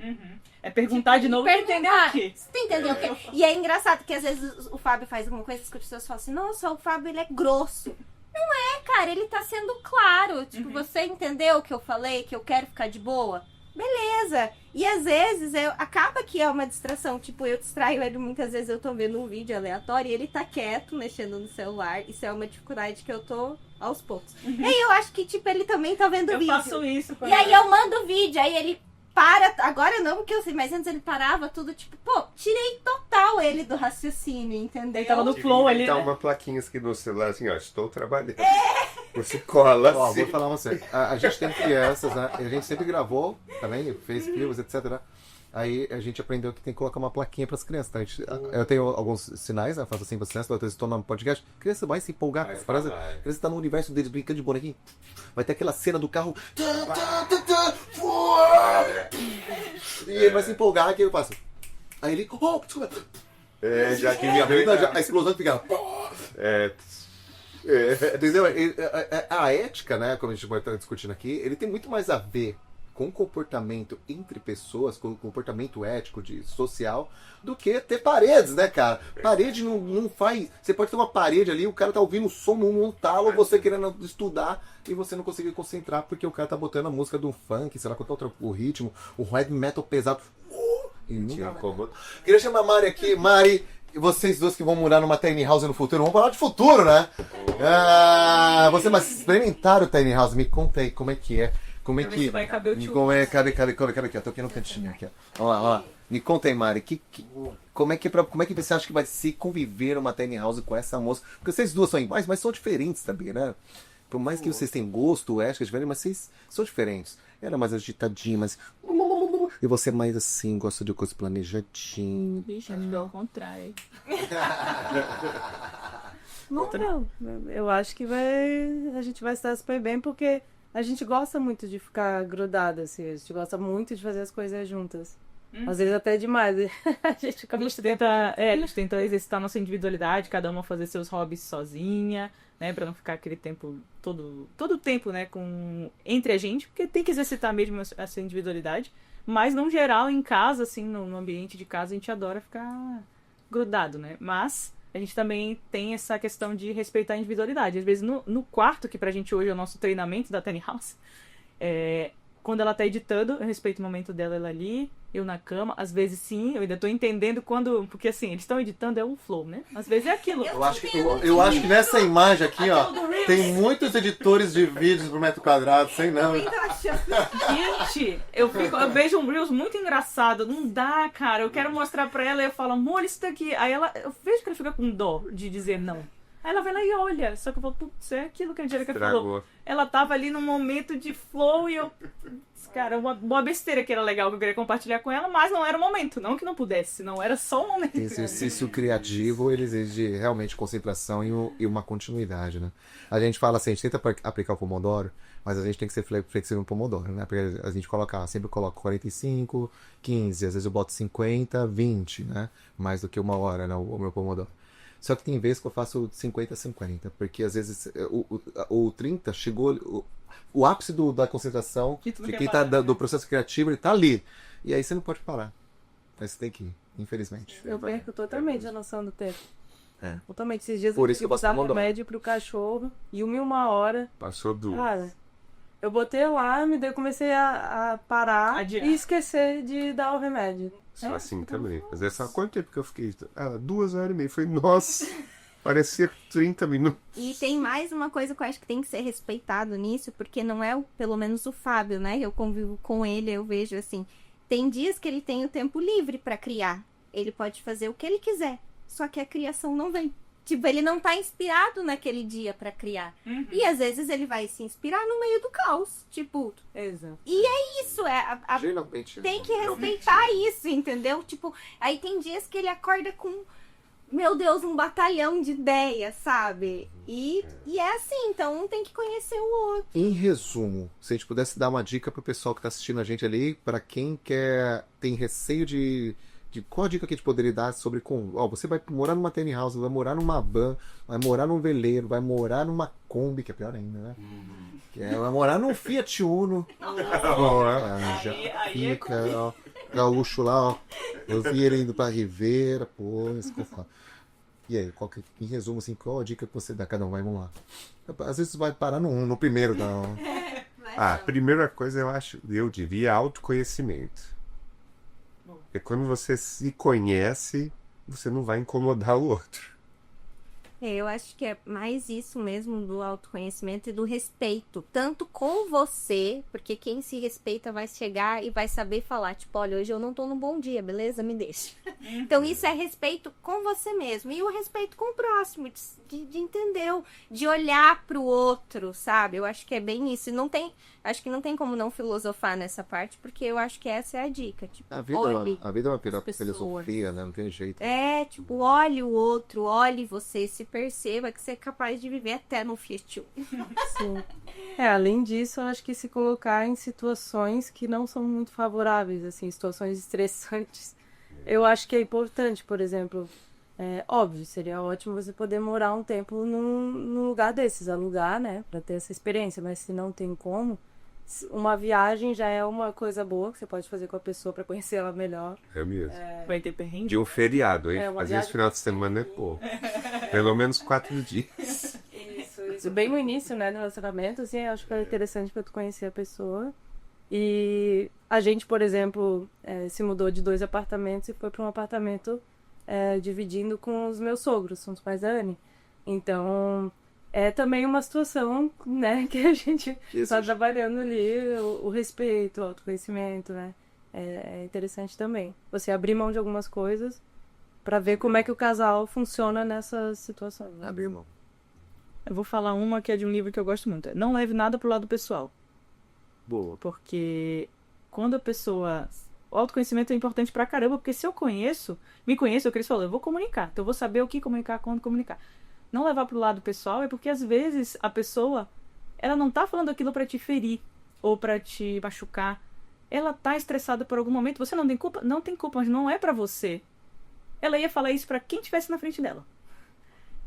É perguntar de novo pra entender o quê? Você entendeu o quê? E é engraçado que às vezes o Fábio faz alguma coisa que as pessoas falam assim, nossa, o Fábio, ele é grosso. Não é, cara, ele tá sendo claro. Tipo, você entendeu o que eu falei, que eu quero ficar de boa? Beleza. E às vezes acaba que é uma distração. Tipo, eu distraio ele muitas vezes, eu tô vendo um vídeo aleatório e ele tá quieto, mexendo no celular. Isso é uma dificuldade que eu tô aos poucos. E aí eu acho que, tipo, ele também tá vendo o Eu vídeo. faço isso. E aí eu mando o vídeo, aí ele para. Agora não, porque eu sei, mas antes ele parava tudo, tipo, pô, tirei total ele do raciocínio, entendeu? Ele tava no flow ali. Tá uma plaquinha aqui no celular assim, ó, estou trabalhando. Você cola Ó, assim. vou falar uma coisa. A gente tem crianças, né? A gente sempre gravou também, fez filmes, etc. Aí a gente aprendeu que tem que colocar uma plaquinha pras crianças. Tá? Eu tenho alguns sinais, né? Eu faço assim pras crianças, outras estão no podcast. A criança vai se empolgar. Vai A falar. criança tá no universo deles brincando de bonequinho. Vai ter aquela cena do carro. E ele vai se empolgar, que eu faço. Aí ele. Oh, desculpa. Já que A explosão fica... Entendeu? A ética, né, como a gente vai estar discutindo aqui, ele tem muito mais a ver com comportamento entre pessoas, com comportamento ético, social, do que ter paredes, né, cara? Parede não faz... Você pode ter uma parede ali, o cara tá ouvindo o som num talo, você querendo estudar, e você não consegue concentrar, porque o cara tá botando a música do funk, sei lá, qual é o ritmo, o heavy metal pesado. Queria chamar a Mari aqui. Mari, vocês dois que vão morar numa tiny house no futuro, vamos falar de futuro, né? Você mas experimentaram o tiny house, me conta aí, como é que é? Como é que... vai caber o tio. Cadê aqui? Tô aqui no cantinho aqui, ó. Olha lá. Me conta aí, Mari, como é que você acha que vai se conviver numa tiny house com essa moça? Porque vocês duas são iguais, mas são diferentes também, né? Por mais que vocês tenham gosto, ética diferente, mas vocês são diferentes. Ela é mais agitadinha, mas... E você mais assim, gosta de coisa planejadinha. Bicho, acho que é o contrário. Não, eu acho que a gente vai estar super bem, porque a gente gosta muito de ficar grudado, assim. A gente gosta muito de fazer as coisas juntas. Às vezes até demais. A gente fica muito tempo... A gente tenta exercitar nossa individualidade, cada uma fazer seus hobbies sozinha, né? Pra não ficar aquele tempo, todo o tempo, né? Entre a gente, porque tem que exercitar mesmo essa individualidade. Mas, no geral, em casa, assim, no ambiente de casa, a gente adora ficar grudado, né? Mas a gente também tem essa questão de respeitar a individualidade. Às vezes, no quarto, que pra gente hoje é o nosso treinamento da Tiny House, quando ela tá editando, eu respeito o momento dela, ela ali, eu na cama. Às vezes, sim, eu ainda tô entendendo quando... Porque, assim, eles estão editando, é um flow, né? Às vezes é aquilo. Eu acho que nessa imagem aqui, ó, tem muitos editores de vídeos por metro quadrado, sei não. Gente, eu vejo um Reels muito engraçado. Não dá, cara. Eu quero mostrar pra ela e eu falo, amor, isso daqui. Aí eu vejo que ela fica com dó de dizer não. Aí ela vai lá e olha. Só que eu falo, putz, é aquilo que a Angélica falou. Ela tava ali num momento de flow e eu... Cara, uma besteira que era legal que eu queria compartilhar com ela, mas não era o momento. Não que não pudesse, não era só o momento. Exercício criativo, ele exige realmente concentração e uma continuidade, né? A gente fala assim, a gente tenta aplicar o Pomodoro, mas a gente tem que ser flexível no Pomodoro, né? Porque a gente sempre coloca 45, 15, às vezes eu boto 50, 20, né? Mais do que uma hora, né? O meu Pomodoro. Só que tem vezes que eu faço 50-50, porque às vezes o 30 chegou... O ápice da concentração de quem tá do processo criativo, ele tá ali. E aí você não pode parar. Mas você tem que ir, infelizmente. Eu perco totalmente a noção do tempo. É. Totalmente. Esses dias Por isso que eu dar gosto do remédio pro cachorro e uma hora. Passou duas. Cara, eu botei lá, comecei a parar Adiar. e esquecer de dar o remédio. Só assim também. Mas é só quanto tempo que eu fiquei? 2h30. Foi, nossa, parecia 30 minutos. E tem mais uma coisa que eu acho que tem que ser respeitado nisso, porque não é, pelo menos o Fábio, né? Eu convivo com ele, eu vejo assim, tem dias que ele tem o tempo livre pra criar. Ele pode fazer o que ele quiser, só que a criação não vem. Tipo, ele não tá inspirado naquele dia pra criar. E às vezes ele vai se inspirar no meio do caos. Tipo, Exato. isso é... Geralmente. Tem que respeitar isso, entendeu? Tipo, aí tem dias que ele acorda com, meu Deus, um batalhão de ideias, sabe? E é assim, então um tem que conhecer o outro. Em resumo, se a gente pudesse dar uma dica pro pessoal que tá assistindo a gente ali, pra quem tem receio de qual a dica que a gente poderia dar sobre você vai morar numa tiny house, vai morar numa van, vai morar num veleiro, vai morar numa Kombi, que é pior ainda, né? Vai morar num Fiat Uno. Aí é Gaúcho lá, ó. Eu vi ele indo pra Ribeira, pô, isso que eu falo. E aí, em resumo, assim, qual a dica que você dá? Cada um vai, vamos lá. Às vezes você vai parar no primeiro, não. A primeira coisa eu diria autoconhecimento. Porque quando você se conhece, você não vai incomodar o outro. Eu acho que é mais isso mesmo do autoconhecimento e do respeito. Tanto com você, porque quem se respeita vai chegar e vai saber falar, tipo, olha, hoje eu não tô num bom dia, beleza? Me deixa. Então isso é respeito com você mesmo. E o respeito com o próximo, de entender, de olhar pro outro, sabe? Eu acho que é bem isso. E acho que não tem como não filosofar nessa parte, porque eu acho que essa é a dica. Tipo, A vida é uma filosofia, né? Não tem jeito. Tipo, olhe o outro, olhe você, se perceba que você é capaz de viver até no Fiat Uno. Sim. Além disso, eu acho que se colocar em situações que não são muito favoráveis, assim, situações estressantes, eu acho que é importante, por exemplo, Óbvio, seria ótimo você poder morar um tempo num lugar desses, alugar, né, pra ter essa experiência, mas se não tem como, uma viagem já é uma coisa boa que você pode fazer com a pessoa pra conhecer ela melhor. É mesmo. Vai ter perrengue? De um feriado, hein? Uma Às vezes viagem- final de semana é pouco. Pelo menos 4 dias. Isso. Bem no início, né, do relacionamento, assim, eu acho que é interessante pra tu conhecer a pessoa. E a gente, por exemplo, se mudou de 2 apartamentos e foi pra um apartamento dividindo com os meus sogros, são os pais da Anne. Então, é também uma situação, né, que a gente está trabalhando ali, o respeito, o autoconhecimento, né? É interessante também. Você abrir mão de algumas coisas pra ver como é que o casal funciona nessas situações. Né? Abrir mão. Eu vou falar uma que é de um livro que eu gosto muito. Não leve nada pro lado pessoal. Boa. Porque quando a pessoa... O autoconhecimento é importante pra caramba, porque se eu me conheço, é o que eles falam, eu vou comunicar. Então eu vou saber o que comunicar, quando comunicar. Não levar pro lado pessoal é porque às vezes a pessoa, ela não tá falando aquilo pra te ferir ou pra te machucar. Ela tá estressada por algum momento, você não tem culpa? Não tem culpa, mas não é pra você. Ela ia falar isso pra quem estivesse na frente dela.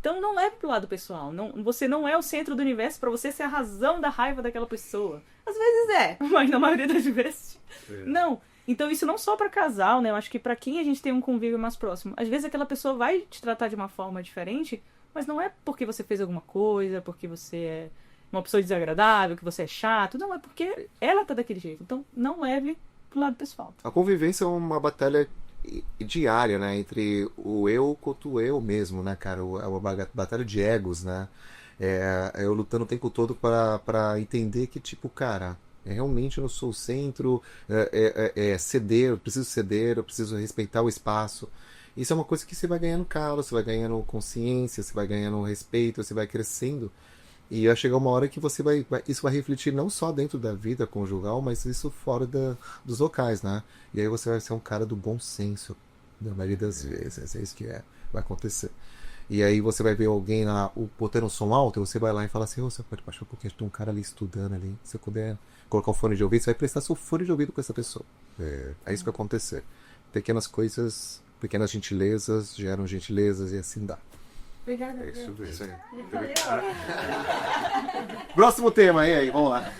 Então não leve pro lado pessoal. Você não é o centro do universo pra você ser a razão da raiva daquela pessoa. Às vezes mas na maioria das vezes não. Então isso não só pra casal, né? Eu acho que pra quem a gente tem um convívio mais próximo. Às vezes aquela pessoa vai te tratar de uma forma diferente, mas não é porque você fez alguma coisa, porque você é uma pessoa desagradável, que você é chato. Não, é porque ela tá daquele jeito. Então não leve pro lado pessoal. A convivência é uma batalha diária, né? Entre o eu contra o eu mesmo, né, cara? É uma batalha de egos, né? Eu lutando o tempo todo para entender que, tipo, cara, realmente eu não sou o centro, ceder, eu preciso respeitar o espaço. Isso é uma coisa que você vai ganhando calo, você vai ganhando consciência, você vai ganhando respeito, você vai crescendo. E vai chegar uma hora que isso vai refletir não só dentro da vida conjugal, mas isso fora dos locais, né? E aí você vai ser um cara do bom senso, na maioria das vezes. É isso que vai acontecer. E aí você vai ver alguém lá botando um som alto, e você vai lá e fala assim, você pode baixar um pouquinho, tem um cara ali estudando ali. Se você puder colocar um fone de ouvido, você vai prestar seu fone de ouvido com essa pessoa. É isso que vai acontecer. Pequenas coisas, pequenas gentilezas geram gentilezas e assim dá. Obrigada. É isso mesmo. Próximo tema aí, vamos lá.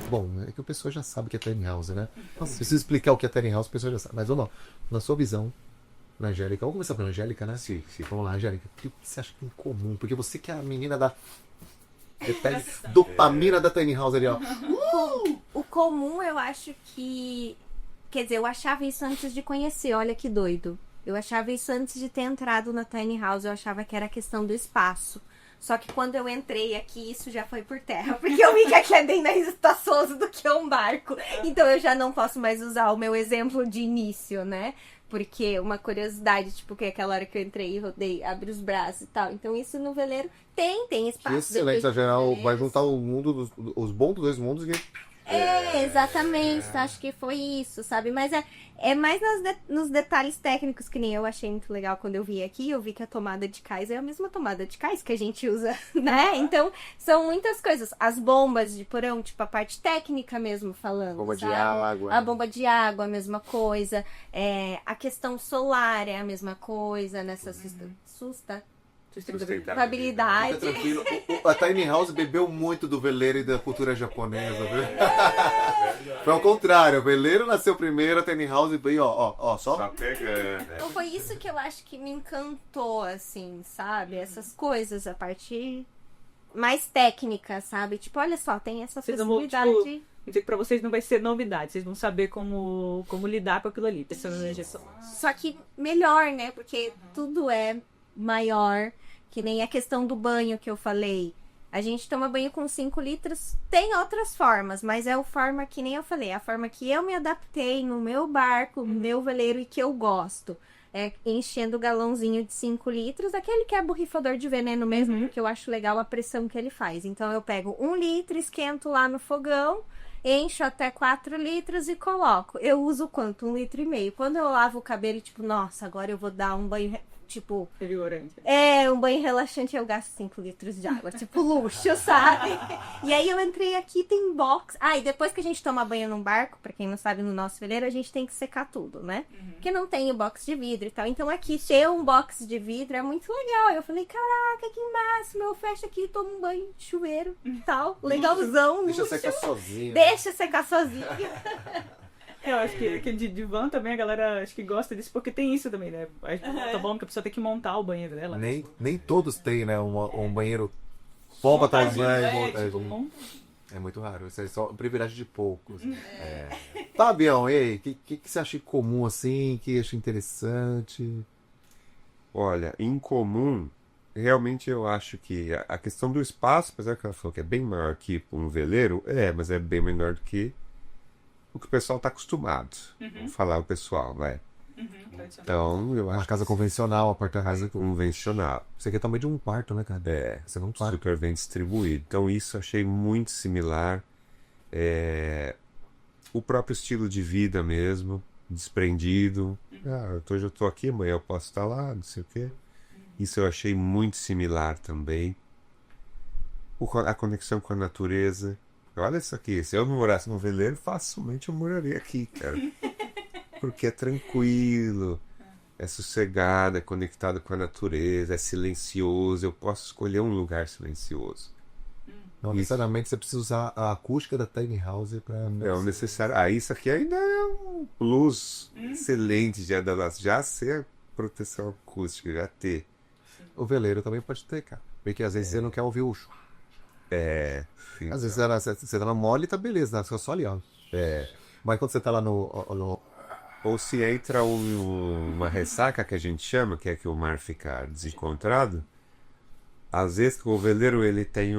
Bom, é que o pessoal já sabe o que é tiny house, né? Nossa, preciso explicar o que é tiny house, o pessoal já sabe. Mas vamos lá, na sua visão, na Angélica, vamos começar pela Angélica, né? Sim. Vamos lá, Angélica, o que você acha que é incomum? Porque você que é a menina da dopamina da tiny house ali, ó. O comum, eu acho que... Quer dizer, eu achava isso antes de conhecer, olha que doido. Eu achava isso antes de ter entrado na tiny house, eu achava que era questão do espaço. Só que quando eu entrei aqui, isso já foi por terra. Porque eu vi que aqui é bem mais espaçoso do que um barco. Então eu já não posso mais usar o meu exemplo de início, né? Porque uma curiosidade, tipo, que aquela hora que eu entrei e rodei, abri os braços e tal. Então isso no veleiro tem espaço. Excelente, geral, vai juntar o mundo, os bons dos dois mundos e... Exatamente, então, acho que foi isso, sabe? Mas é mais nos detalhes técnicos, que nem eu achei muito legal quando eu vi aqui. Eu vi que a tomada de cais é a mesma tomada de cais que a gente usa, né? Então, são muitas coisas. As bombas de porão, tipo, a parte técnica mesmo falando, Bomba de sabe? água. A bomba de água, a mesma coisa. A questão solar é a mesma coisa nessa sustentabilidade. Fica tranquilo. A tiny house bebeu muito do veleiro e da cultura japonesa, viu? Foi ao contrário, o veleiro nasceu primeiro, a tiny house veio, ó, só. Só pegando. Então foi isso que eu acho que me encantou, assim, sabe? Essas coisas, a parte mais técnica, sabe? Tipo, olha só, tem essa Vocês não vão, possibilidade tipo, dizer que pra vocês não vai ser novidade, vocês vão saber como lidar com aquilo ali. Pensando na injeção. Só que melhor, né? Porque tudo é maior, que nem a questão do banho que eu falei. A gente toma banho com 5 litros, tem outras formas, mas é a forma que nem eu falei, a forma que eu me adaptei no meu barco, no meu veleiro e que eu gosto. É enchendo o galãozinho de 5 litros, aquele que é borrifador de veneno mesmo, porque eu acho legal a pressão que ele faz. Então eu pego 1 litro, esquento lá no fogão, encho até 4 litros e coloco. Eu uso quanto? 1,5 litro. Quando eu lavo o cabelo, tipo, nossa, agora eu vou dar um banho tipo, Revigorante. um banho relaxante, eu gasto 5 litros de água, tipo luxo, sabe? E aí eu entrei aqui, tem box. E depois que a gente toma banho num barco, pra quem não sabe, no nosso veleiro, a gente tem que secar tudo, né? Porque não tem o box de vidro e tal. Então aqui, ter um box de vidro é muito legal. Eu falei, caraca, que máximo, eu fecho aqui, tomo um banho de chuveiro e tal, legalzão, Deixa luxo. secar sozinho. Deixa secar sozinho. Eu acho que de van também a galera acho que gosta disso, porque tem isso também, né? Tá bom que a pessoa tem que montar o banheiro dela. Nem todos têm, né? Um banheiro bom pra tomar banho. É muito raro. Isso é só um privilégio de poucos. Fabião, e aí? O que você acha comum assim? Que acha interessante? Olha, em comum, realmente eu acho que a questão do espaço, apesar que ela falou que é bem maior que um veleiro, mas é bem menor do que o que o pessoal está acostumado. Vamos falar o pessoal, vai. Então, eu Uma acho casa convencional, apartamento convencional. Isso aqui é tamanho de um quarto, né, cara? Você não quarto. Super bem distribuído. Então, isso eu achei muito similar. O próprio estilo de vida mesmo, desprendido. Hoje eu tô aqui, amanhã eu posso estar lá, não sei o quê. Isso eu achei muito similar também. A conexão com a natureza. Olha isso aqui, se eu não morasse no veleiro, facilmente eu moraria aqui, cara. Porque é tranquilo, é sossegado, é conectado com a natureza, é silencioso. Eu posso escolher um lugar silencioso. Não necessariamente você precisa usar a acústica da tiny house para... É o necessário. Isso aqui ainda é um plus excelente já ser proteção acústica, já ter. O veleiro também pode ter, cara. Porque às vezes você não quer ouvir o... Sim, Às vezes você tá na mole e tá beleza, né? Fica só ali, ó. Mas quando você tá lá no... Ou se entra uma ressaca que a gente chama, que é que o mar fica desencontrado, às vezes o veleiro ele tem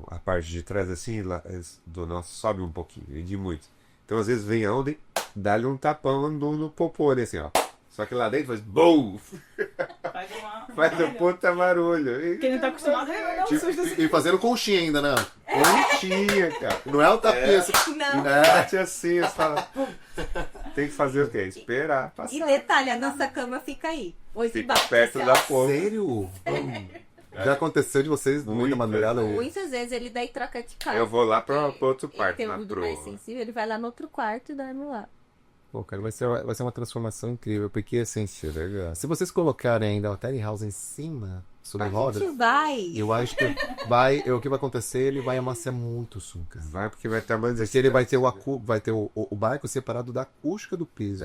a parte de trás assim, lá, do nosso sobe um pouquinho, e de muito. Então às vezes vem a onda e dá-lhe um tapão no popô, assim, ó. Só que lá dentro faz BOU! Faz um puta barulho. Quem não tá acostumado é um susto assim. E fazendo conchinha ainda, né? Conchinha, cara. Não é o tapinha assim. Não. Bate assim, você fala. Tem que fazer o quê? Esperar passar. E detalhe, a nossa cama fica aí. Fica perto da ponta. Sério? Já aconteceu de vocês muita madrugada? Muitas vezes ele daí troca de quarto. Eu vou lá pro outro quarto. Tem Lá um pro... mais sensível, ele vai lá no outro quarto e dorme lá. Pô, cara, vai ser uma transformação incrível, porque assim, se vocês colocarem ainda a tiny house em cima, sobre rodas, eu acho que o que vai acontecer, ele vai amaciar muito o som, cara. Vai porque vai estar mais... Porque ele vai ter o barco separado da acústica do piso.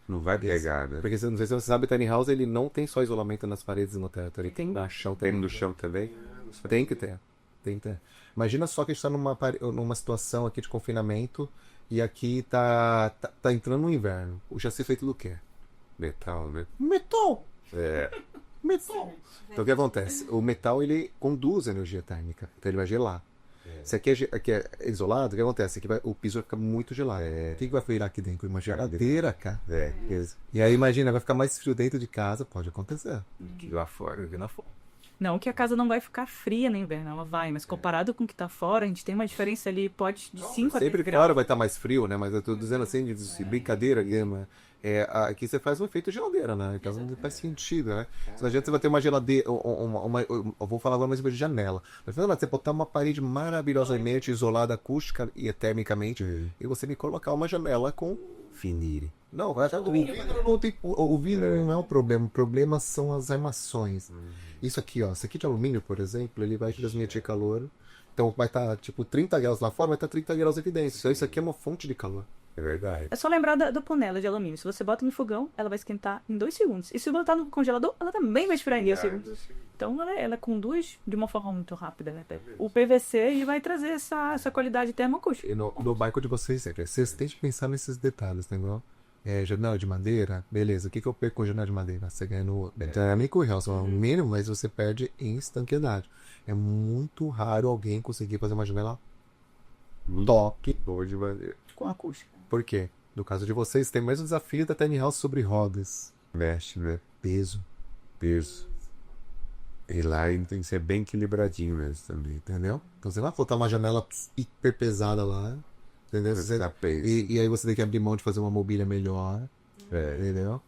Não vai pegar, né? Porque não sei se você sabe, o tiny house ele não tem só isolamento nas paredes e no teto, ele tem no chão Tem no chão também? Tem que ter. Imagina só que a gente está numa situação aqui de confinamento e aqui tá entrando no inverno. O chassi feito do quê? Metal, né? Metal! Metal! Então o que acontece? O metal ele conduz energia térmica, então ele vai gelar. Se aqui é isolado, o que acontece? O piso vai ficar muito gelado. O que vai virar aqui dentro? Uma geladeira, cara. E aí imagina, vai ficar mais frio dentro de casa, pode acontecer. Que lá fora, que lá fora. Não que a casa não vai ficar fria no inverno, ela vai, mas comparado com o que tá fora, a gente tem uma diferença ali, pode de 5 a 10 Sempre graus. fora vai estar mais frio, né? Mas eu tô dizendo assim, de brincadeira, Guilherme. Aqui você faz um efeito geladeira, né? Então não faz sentido, né? Se a gente vai ter uma geladeira, eu vou falar agora mais de janela. Mas você botar uma parede maravilhosamente isolada acústica e termicamente, e você me colocar uma janela com finire. Não, o vidro não é o problema são as armações. Isso aqui, ó, esse aqui de alumínio, por exemplo, ele vai transmitir calor. Então vai estar tipo 30 graus lá fora, vai estar 30 graus aqui dentro. Então isso aqui é uma fonte de calor. É verdade. É só lembrar da panela de alumínio. Se você bota no fogão, ela vai esquentar em 2 segundos. E se botar no congelador, ela também vai esfriar em 2 segundos. Então ela conduz de uma forma muito rápida, né? O PVC ele vai trazer essa qualidade termoacústica. E no barco de vocês, vocês têm que pensar nesses detalhes, tá igual? Janela de madeira, beleza. O que eu perco com janela de madeira? Você ganha no térmico, em relação ao mínimo, mas você perde em estanqueidade. É muito raro alguém conseguir fazer uma janela top Boa de madeira. Com acústica. Por quê? No caso de vocês, tem o mesmo desafio da tiny house sobre rodas. Mexe, né? Peso. E lá tem que ser bem equilibradinho mesmo também. Entendeu? Então você vai botar uma janela hiper pesada lá. Entendeu? E aí você tem que abrir mão de fazer uma mobília melhor. Entendeu?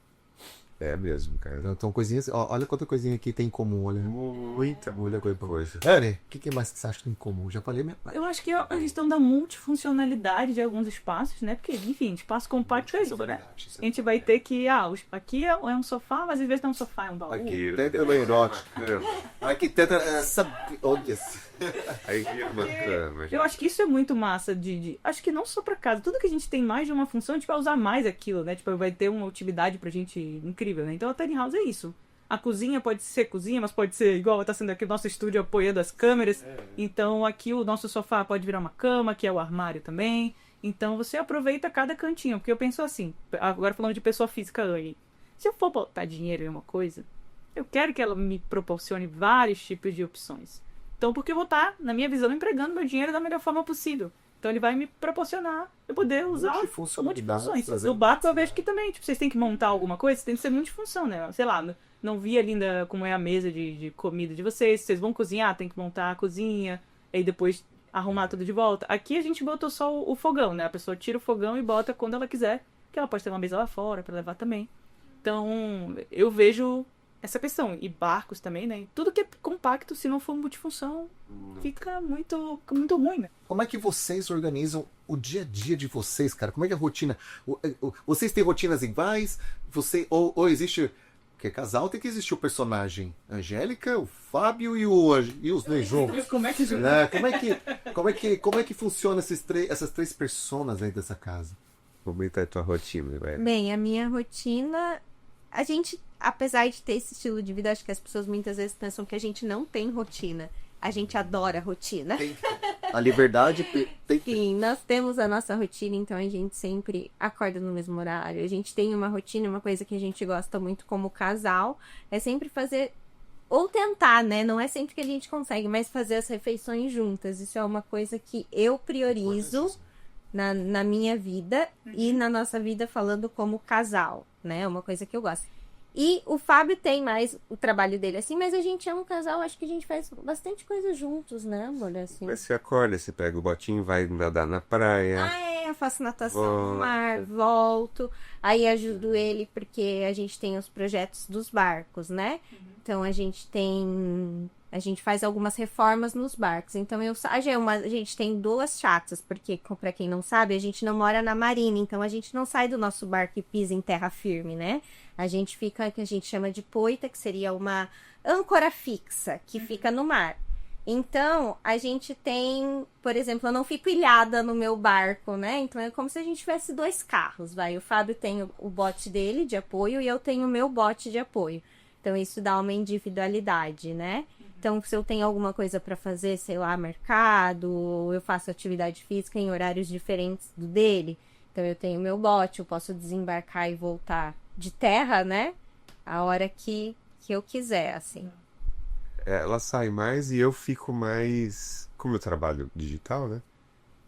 É mesmo, cara. Então, coisinhas. Olha quanta coisinha aqui tem em comum, olha. Muita coisa. Anne, o que mais que você acha que tem em comum? Já falei minha parte. Eu acho que é a questão da multifuncionalidade de alguns espaços, né? Porque, enfim, espaço compacto é isso, né? A gente vai ter que, aqui é um sofá, mas às vezes não é um sofá, é um baú. Aqui, Arquiteta, sabe. Olha. aí uma cama. Eu acho que isso é muito massa acho que não só pra casa, tudo que a gente tem mais de uma função, a gente vai usar mais aquilo, né? Tipo, vai ter uma utilidade pra gente incrível, né? Então a tiny house é isso. A cozinha pode ser cozinha, mas pode ser igual tá sendo aqui o nosso estúdio apoiando as câmeras. Então aqui o nosso sofá pode virar uma cama, que é o armário também. Então você aproveita cada cantinho, porque eu penso assim, agora falando de pessoa física, Anne, se eu for botar dinheiro em uma coisa, eu quero que ela me proporcione vários tipos de opções. Então, porque eu vou estar, na minha visão, empregando meu dinheiro da melhor forma possível. Então, ele vai me proporcionar eu poder usar multifunções. No barco, eu vejo que também, tipo, vocês têm que montar alguma coisa, tem que ser multifunção, né? Sei lá, não vi ali como é a mesa de comida de vocês vão cozinhar, tem que montar a cozinha, aí depois arrumar tudo de volta. Aqui a gente botou só o fogão, né? A pessoa tira o fogão e bota quando ela quiser, que ela pode ter uma mesa lá fora pra levar também. Então, eu vejo essa questão. E barcos também, né? Tudo que é compacto, se não for multifunção, fica muito ruim, né? Como é que vocês organizam o dia a dia de vocês, cara? Como é que é a rotina? Vocês têm rotinas iguais? Ou existe... Porque casal tem que existir o personagem Angélica, o Fábio e os Neijons. Como é que Como é que funciona essas três personas aí dessa casa? Comenta a tua rotina, velho. Bem, a minha rotina... A gente, apesar de ter esse estilo de vida, acho que as pessoas muitas vezes pensam que a gente não tem rotina. A gente adora rotina. A liberdade tem que... Sim, nós temos a nossa rotina, então a gente sempre acorda no mesmo horário. A gente tem uma rotina, uma coisa que a gente gosta muito como casal, é sempre fazer, ou tentar, né? Não é sempre que a gente consegue, mas fazer as refeições juntas. Isso é uma coisa que eu priorizo na minha vida e na nossa vida falando como casal, né? É uma coisa que eu gosto. E o Fábio tem mais o trabalho dele assim, mas a gente é um casal, acho que a gente faz bastante coisa juntos, né, amor? Assim. Mas você acorda, você pega o botinho, vai nadar na praia. Eu faço natação no mar, volto. Aí ajudo ele porque a gente tem os projetos dos barcos, né? Então a gente faz algumas reformas nos barcos. Então a gente tem 2 chatas, porque, pra quem não sabe, a gente não mora na marina, então a gente não sai do nosso barco e pisa em terra firme, né? A gente fica, que a gente chama de poita, que seria uma âncora fixa, que fica no mar. Então, a gente tem, por exemplo, eu não fico ilhada no meu barco, né? Então, é como se a gente tivesse 2 carros, vai. O Fábio tem o bote dele de apoio e eu tenho o meu bote de apoio. Então, isso dá uma individualidade, né? Então, se eu tenho alguma coisa para fazer, sei lá, mercado, ou eu faço atividade física em horários diferentes do dele, então eu tenho meu bote, eu posso desembarcar e voltar de terra, né? A hora que eu quiser, assim. Ela sai mais e eu fico mais... Como eu trabalho digital, né?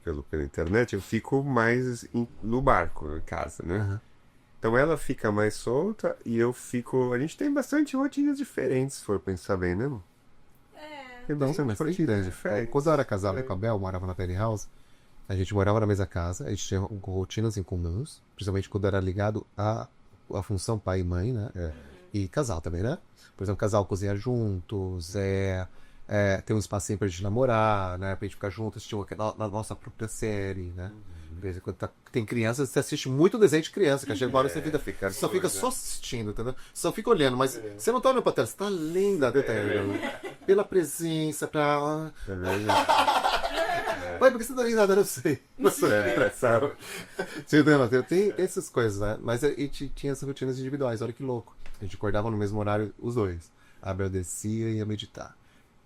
Pela internet, eu fico mais no barco, em casa, né? Uhum. Então ela fica mais solta e eu fico... A gente tem bastante rotinas diferentes, se for pensar bem, né, amor? Não, você mais diferente. Quando eu era casado com a Bel, morava na tiny house, a gente morava na mesma casa, a gente tinha rotinas em comuns, principalmente quando era ligado à função pai e mãe, né? E casal também, né? Por exemplo, casal cozinhar juntos, ter um espacinho pra gente namorar, né? Pra gente ficar juntos, assistir na nossa própria série, né? Quando tem criança, você assiste muito desenho de criança, que chega uma hora você só fica só assistindo, entendeu? Só fica olhando, mas você não tá olhando pra tela, você tá linda, pela presença, pra... Vai, porque você não tá nada, eu sei. Você entendeu? Tem essas coisas, né? Mas a gente tinha essas rotinas individuais, olha que louco. A gente acordava no mesmo horário, os dois. A Bel descia e ia meditar.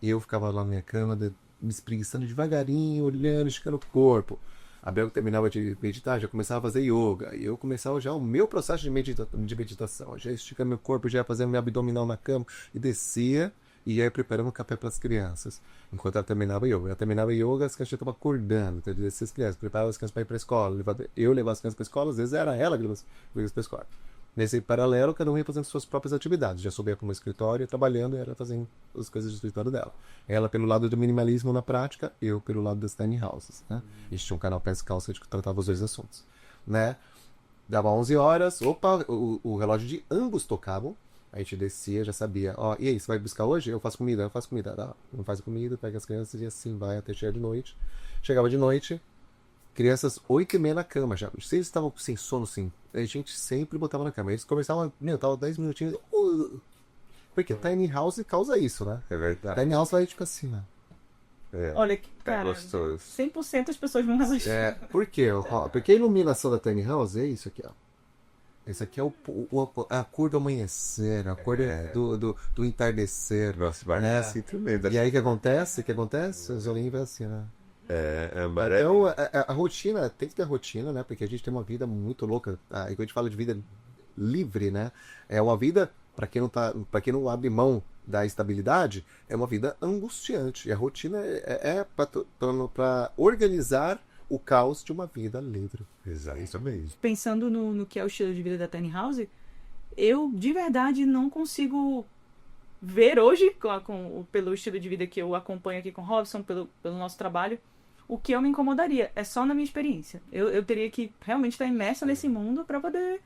E eu ficava lá na minha cama, me espreguiçando devagarinho, olhando, esticando o corpo. A Bel terminava de meditar, já começava a fazer yoga. E eu começava já o meu processo de meditação. Já esticando meu corpo, já ia fazendo meu abdominal na cama. E descia e ia preparando um café para as crianças. Enquanto ela terminava yoga. Ela terminava yoga, as crianças já estavam acordando. Então, eu descia as crianças, preparava as crianças para ir para a escola. Eu levava as crianças para a escola, às vezes era ela que levava as crianças para a escola. Nesse paralelo, cada um ia fazendo suas próprias atividades. Já subia para o escritório, trabalhando, e ela fazendo as coisas do escritório dela. Ela pelo lado do minimalismo na prática, eu pelo lado das tiny houses, né? A gente tinha um canal Pés Calça que tratava os 2 assuntos, né? Dava 11 horas, opa, o relógio de ambos tocavam. A gente descia, já sabia. Ó, e aí, você vai buscar hoje? Eu faço comida. Tá, não faz comida, pega as crianças e assim vai até chegar de noite. Chegava de noite, crianças 8h30 na cama já. Se eles estavam sem sono, sim, a gente sempre botava na cama. Eles conversavam, tava 10 minutinhos. Porque Tiny House causa isso, né? É verdade. Tiny House vai tipo assim, né? Olha que, cara, gostoso. 100% as pessoas vão relaxar. Por quê? Porque a iluminação da Tiny House é isso aqui, ó. Esse aqui é a cor do amanhecer, a cor do entardecer. Nossa, vai né? assim também. E aí o que acontece? O Zolinho vai assim, né? Amarelo. Então, a rotina, tem que ter rotina, né? Porque a gente tem uma vida muito louca. E quando a gente fala de vida livre, né? É uma vida, para quem não abre mão da estabilidade, é uma vida angustiante. E a rotina é para organizar o caos de uma vida livre. Exatamente. Pensando no que é o estilo de vida da Tiny House, eu de verdade não consigo ver hoje, pelo estilo de vida que eu acompanho aqui com o Robson, pelo nosso trabalho, o que eu me incomodaria. É só na minha experiência. Eu teria que realmente estar imersa nesse mundo para poder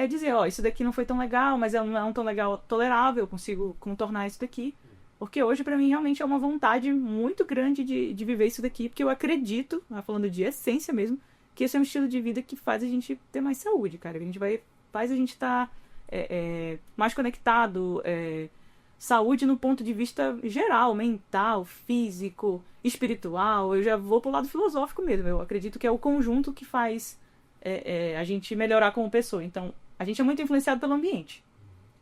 dizer, isso daqui não foi tão legal, mas não é tão legal tolerável, eu consigo contornar isso daqui. Porque hoje, pra mim, realmente é uma vontade muito grande de viver isso daqui, porque eu acredito, falando de essência mesmo, que esse é um estilo de vida que faz a gente ter mais saúde, cara. Faz a gente estar mais conectado, saúde no ponto de vista geral, mental, físico, espiritual. Eu já vou pro lado filosófico mesmo. Eu acredito que é o conjunto que faz a gente melhorar como pessoa. Então, a gente é muito influenciado pelo ambiente.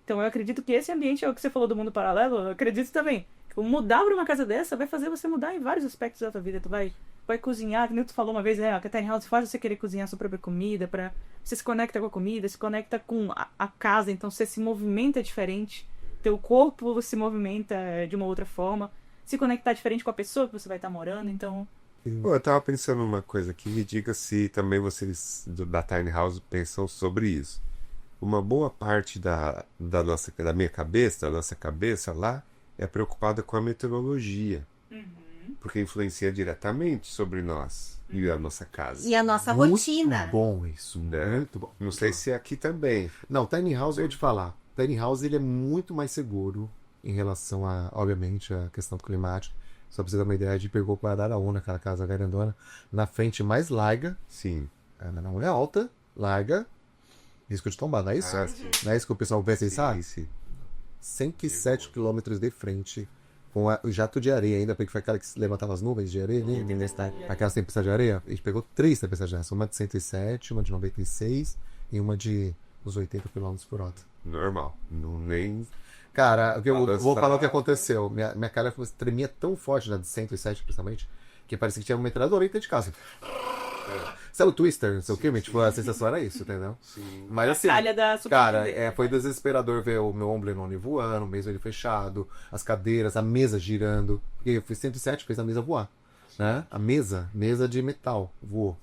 Então eu acredito que esse ambiente é o que você falou do mundo paralelo, eu acredito também. Mudar pra uma casa dessa vai fazer você mudar em vários aspectos da tua vida. Tu vai cozinhar, que nem tu falou uma vez, que a Tiny House faz você querer cozinhar a sua própria comida, você se conecta com a comida, se conecta com a casa, então você se movimenta diferente, teu corpo se movimenta de uma outra forma, se conectar diferente com a pessoa que você vai estar morando, então... Eu tava pensando numa coisa aqui, me diga se também vocês da Tiny House pensam sobre isso. Uma boa parte da minha cabeça, da nossa cabeça lá, é preocupada com a meteorologia. Porque influencia diretamente sobre nós e a nossa casa. E a nossa rotina. Bom isso, né? muito bom. Não sei se é aqui também. Não, Tiny House, eu ia te falar. Tiny House, ele é muito mais seguro em relação a, obviamente, a questão do climático. Só pra você ter uma ideia, a gente pegou para Araraúna, aquela casa grandona, na frente mais larga. Sim. Não é alta, larga. Risco de tombar, não é isso? Sim. Não é isso que o pessoal pensa e sabe? Sim. 107 quilômetros de frente, com o jato de areia ainda, porque foi aquela que levantava as nuvens de areia, né? Aquela tempestade de areia. A gente pegou 3 tempestades dessas, uma de 107, uma de 96 e uma de uns 80 km por hora. Normal. Não nem... Cara, eu vou falar o que aconteceu. Minha cara tremia tão forte, na de 107 principalmente, que parecia que tinha uma metralhadora dentro de casa. Sabe o Twister, não sei o que, tipo, a sensação era isso, entendeu? Sim. Mas assim, da cara, foi desesperador ver o meu ombrenone voando, mesmo ele fechado, as cadeiras, a mesa girando. Porque eu fiz 107, fez a mesa voar, né? A mesa de metal voou,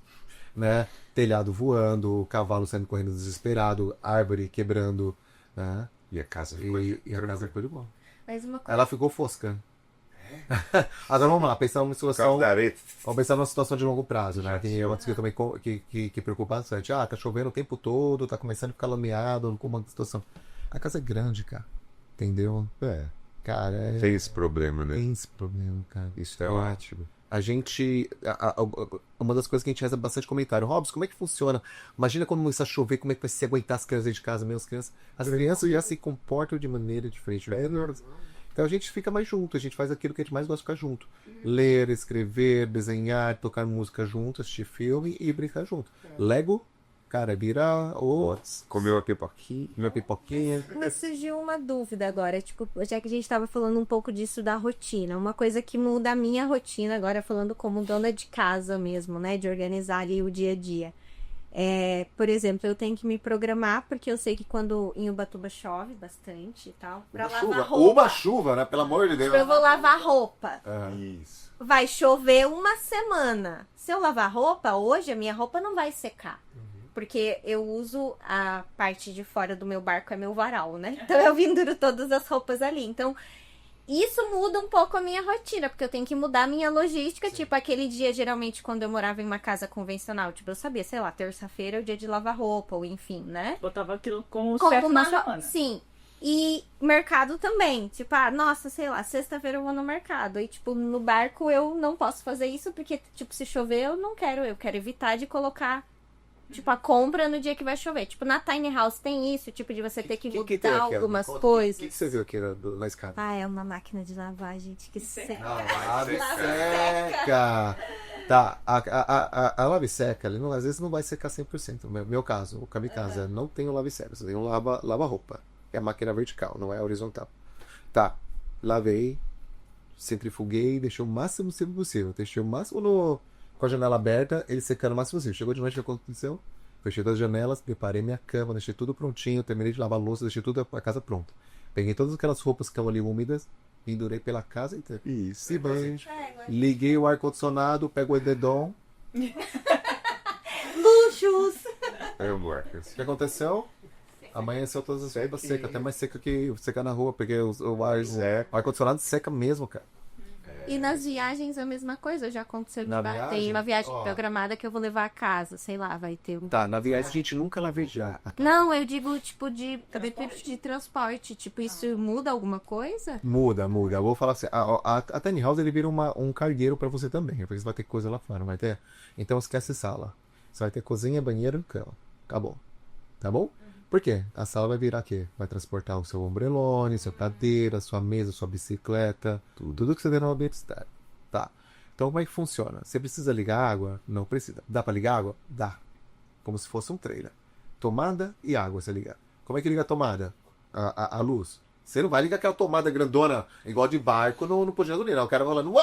né? Telhado voando, cavalo saindo correndo desesperado, árvore quebrando, né? E a casa ficou de boa. Mas uma coisa... Ela ficou fosca. Agora vamos lá, pensar numa situação. Vamos pensar numa situação de longo prazo, né? Que é uma coisa também que preocupa bastante. Tá chovendo o tempo todo, tá começando a ficar lameado, com uma situação. A casa é grande, cara. Entendeu? Cara, tem esse problema, né? Tem esse problema, cara. Isso é ótimo. A gente. Uma das coisas que a gente recebe bastante comentário. Robson, como é que funciona? Imagina quando começar a chover, como é que vai se aguentar as crianças dentro de casa, as crianças já se comportam de maneira diferente. Então a gente fica mais junto, a gente faz aquilo que a gente mais gosta de ficar junto. Ler, escrever, desenhar, tocar música junto, assistir filme e brincar junto. Lego, cara, vira comer uma pipoquinha. Me surgiu uma dúvida agora, tipo, já que a gente estava falando um pouco disso da rotina. Uma coisa que muda a minha rotina agora, falando como dona de casa mesmo, né? De organizar ali o dia a dia. Por exemplo, eu tenho que me programar, porque eu sei que quando em Ubatuba chove bastante e tal. Pra lavar roupa. Uma chuva, né? Pelo amor de Deus. Eu vou lavar roupa. Isso. Vai chover uma semana. Se eu lavar roupa hoje, a minha roupa não vai secar. Porque eu uso a parte de fora do meu barco, é meu varal, né? Então eu penduro todas as roupas ali. Então, isso muda um pouco a minha rotina, porque eu tenho que mudar a minha logística. Tipo, aquele dia, geralmente, quando eu morava em uma casa convencional, tipo, eu sabia, sei lá, terça-feira é o dia de lavar roupa, ou enfim, né? Botava aquilo como Como certo na uma- semana. Sim. E mercado também. Tipo, nossa, sei lá, sexta-feira eu vou no mercado. Aí, tipo, no barco eu não posso fazer isso, porque, tipo, se chover eu não quero. Eu quero evitar de colocar, tipo, a compra no dia que vai chover. Tipo, na Tiny House tem isso, tipo, de você ter que tem mudar aqui? algumas O coisas. que você viu aqui na escada? Ah, é uma máquina de lavar, gente, que seca. Lave seca. Tá, a lave seca, ele não, às vezes não vai secar 100%. No meu caso, o kamikaze, não tem o lave seca, você tem um lava-roupa. É a máquina vertical, não é a horizontal. Tá, lavei, centrifuguei, deixei o máximo tempo possível. Deixei o máximo com a janela aberta, ele secando o máximo possível. Chegou de noite, o que aconteceu? Fechei todas as janelas, preparei minha cama, deixei tudo prontinho, terminei de lavar a louça, deixei tudo a casa pronta. Peguei todas aquelas roupas que estavam ali úmidas, pendurei pela casa inteira. Isso. Se banho, liguei o ar-condicionado, pego o edredom. Luxos! Amor. O que aconteceu? Amanheceu todas as roupas secas, até mais seca que secar na rua, porque o ar-condicionado seca mesmo, cara. E nas viagens a mesma coisa, já aconteceu de Na tem viagem? uma viagem Ó. programada que eu vou levar a casa, sei lá, vai ter um. Tá, na viagem a gente nunca laveja. Não, eu digo, tipo, de transporte. Tipo, isso muda alguma coisa? Muda. Eu vou falar assim, a Tiny House ele vira um cargueiro pra você também, porque você vai ter coisa lá fora, não vai ter? Então esquece sala. Você vai ter cozinha, banheiro e cama. Acabou. Tá bom? Por quê? A sala vai virar o quê? Vai transportar o seu ombrelone, sua cadeira, sua mesa, sua bicicleta, tudo que você tem no ambiente externo. Tá. Então como é que funciona? Você precisa ligar água? Não precisa. Dá pra ligar água? Dá. Como se fosse um trailer. Tomada e água você liga. Como é que liga a tomada? A luz. Você não vai ligar aquela tomada grandona, igual de barco, no posto de gasolina. O cara vai falando...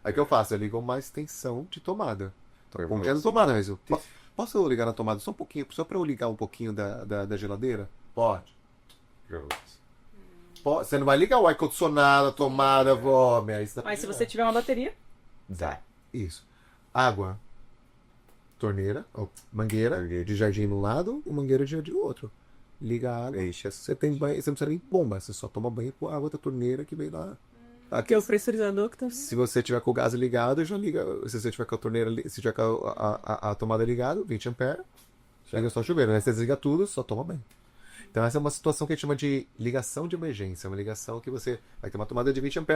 Aí o que eu faço? Eu ligo uma extensão de tomada. Então, é tomada mesmo. Posso eu ligar na tomada só um pouquinho? Só pra eu ligar um pouquinho da geladeira? Pode. Você não vai ligar o ar-condicionado, a tomada, Mas se você tiver uma bateria, Dá. Isso. Água. Torneira, ou mangueira de jardim no lado e mangueira de jardim no outro. Liga a água. Enche Você tem banho, você não precisa nem bomba, você só toma banho com a água da torneira que vem lá. Que é o pressurizador que tá... Se você tiver com o gás ligado, já liga. Se você tiver com a torneira, se tiver com a tomada ligada, 20 A, liga só o chuveiro, né? Você desliga tudo, só toma banho. Então essa é uma situação que a gente chama de ligação de emergência. Uma ligação que você vai ter uma tomada de 20 A que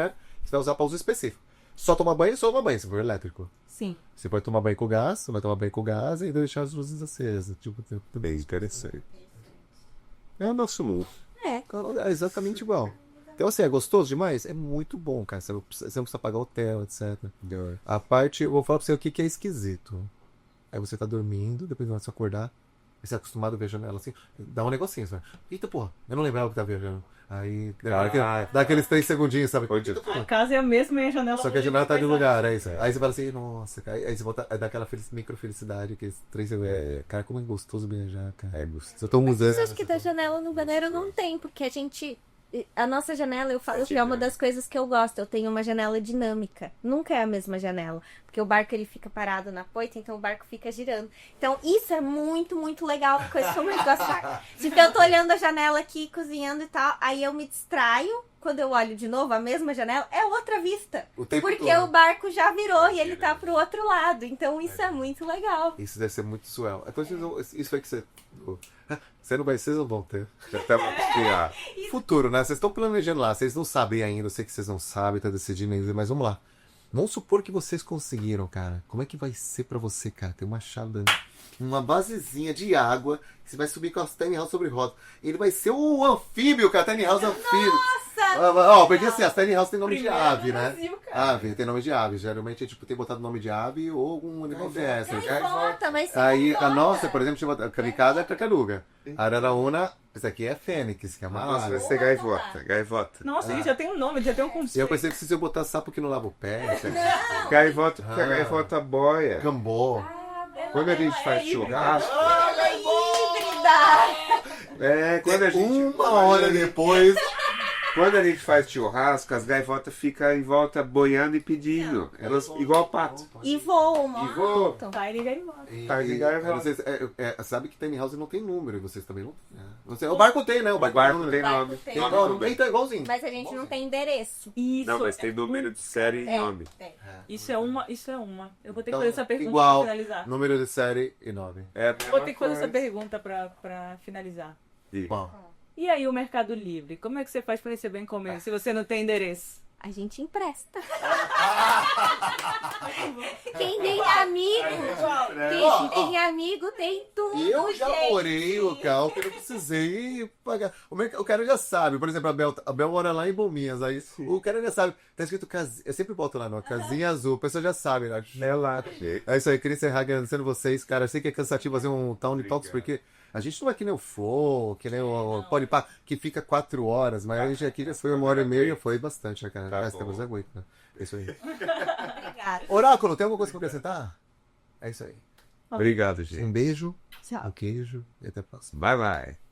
você vai usar para uso específico. Só tomar banho, se for elétrico. Sim. Você pode tomar banho com gás, você vai tomar banho com gás e deixar as luzes acesas. Tipo, Bem interessante. É o nosso mundo. é exatamente igual. Então, assim, é gostoso demais? É muito bom, cara. Você não precisa pagar hotel, etc. A parte, eu vou falar pra você o que é esquisito. Aí você tá dormindo, depois você acordar, você é acostumado a ver a janela assim, dá um negocinho, sabe? Eita, porra, eu não lembrava que tá viajando. Aí, na hora que dá aqueles 3 segundinhos, sabe? a casa é a mesma e a janela... Só que a janela tá de lugar, é isso. Aí você fala assim, nossa, cara. Aí você volta, dá aquela micro felicidade, aqueles 3 segundos. Cara, como é gostoso viajar, cara. É gostoso. Eu tô usando. Mas acho que da janela no banheiro não tem, porque a nossa janela, eu falo que é uma das coisas que eu gosto. Eu tenho uma janela dinâmica. Nunca é a mesma janela. Porque o barco ele fica parado na poita, então o barco fica girando. Então isso é muito, muito legal. Coisa que eu mais gosto. Tipo, eu tô olhando a janela aqui, cozinhando e tal. Aí eu me distraio. Quando eu olho de novo a mesma janela, é outra vista. O tempo Porque todo. o barco já virou e ele tá pro outro lado. Então isso é muito legal. Isso deve ser muito suel. Então, isso foi que você. Vocês não vão ter. Já estamos criar. Futuro, né? Vocês estão planejando lá, vocês não sabem ainda, eu sei que vocês não sabem, tá decidindo ainda, mas vamos lá. Vamos supor que vocês conseguiram, cara. Como é que vai ser pra você, cara? Tem uma chave, uma basezinha de água, que você vai subir com a Tiny House sobre rodas. Ele vai ser o anfíbio, cara, Tiny House anfíbio. Ó, porque assim, a Tiny House tem nome de ave, né? Ave, tem nome de ave. Geralmente, tipo, tem botado nome de ave ou algum animal dessa. Gaivota, mas Aí, a nossa, por exemplo, a kamikaze é tartaruga. A araraúna, essa aqui é fênix, que é uma Nossa, vai ave. ser gaivota. Gaivota. Nossa, ele já tem um nome, já tem um E eu conceito. pensei que se eu botar sapo que não lava o pé, Gaivota, porque a gaivota boia. gambô. Quando a gente faz churrasco, híbrida! quando a gente Uma hora depois, Quando a gente faz churrasco, as gaivotas ficam em volta boiando e pedindo. Elas igual pato. E voam, E voam. Tiny Gaivota. E, vocês, sabe que Tiny House não tem número, e vocês também não. O barco tem, né? O barco tem Barco nome. tem. Tem nome, então é igualzinho. Mas a gente não tem endereço. Isso. Não, mas tem número de série e nome. Isso é uma. Eu vou ter que Então, fazer essa pergunta igual, pra finalizar. número de série e nome. É a Vou ter que fazer mesma essa coisa. pergunta pra finalizar. Isso. Bom, E aí, o Mercado Livre? Como é que você faz pra receber encomenda se você não tem endereço? A gente empresta. Quem tem amigo, quem tem amigo tem tudo, eu já gente. morei em local que eu não precisei pagar. O cara já sabe, por exemplo, a Bel mora lá em Bombinhas, aí o cara já sabe. Tá escrito casinha, eu sempre boto lá, não, casinha azul, a pessoa já sabe, né? É lá. É isso aí, queria encerrar agradecendo vocês, cara. Eu sei que é cansativo fazer um Town Talks, porque a gente não é que nem o Flow, que nem o Podpah, que fica 4 horas, mas a gente aqui já foi 1h30 e foi bastante, né, cara? Tá Mas bom. temos aguento, né? É isso aí. Obrigada. Oráculo, tem alguma coisa pra acrescentar? É isso aí. Obrigado, gente. Um beijo, Tchau. um queijo e até a próxima. Bye, bye.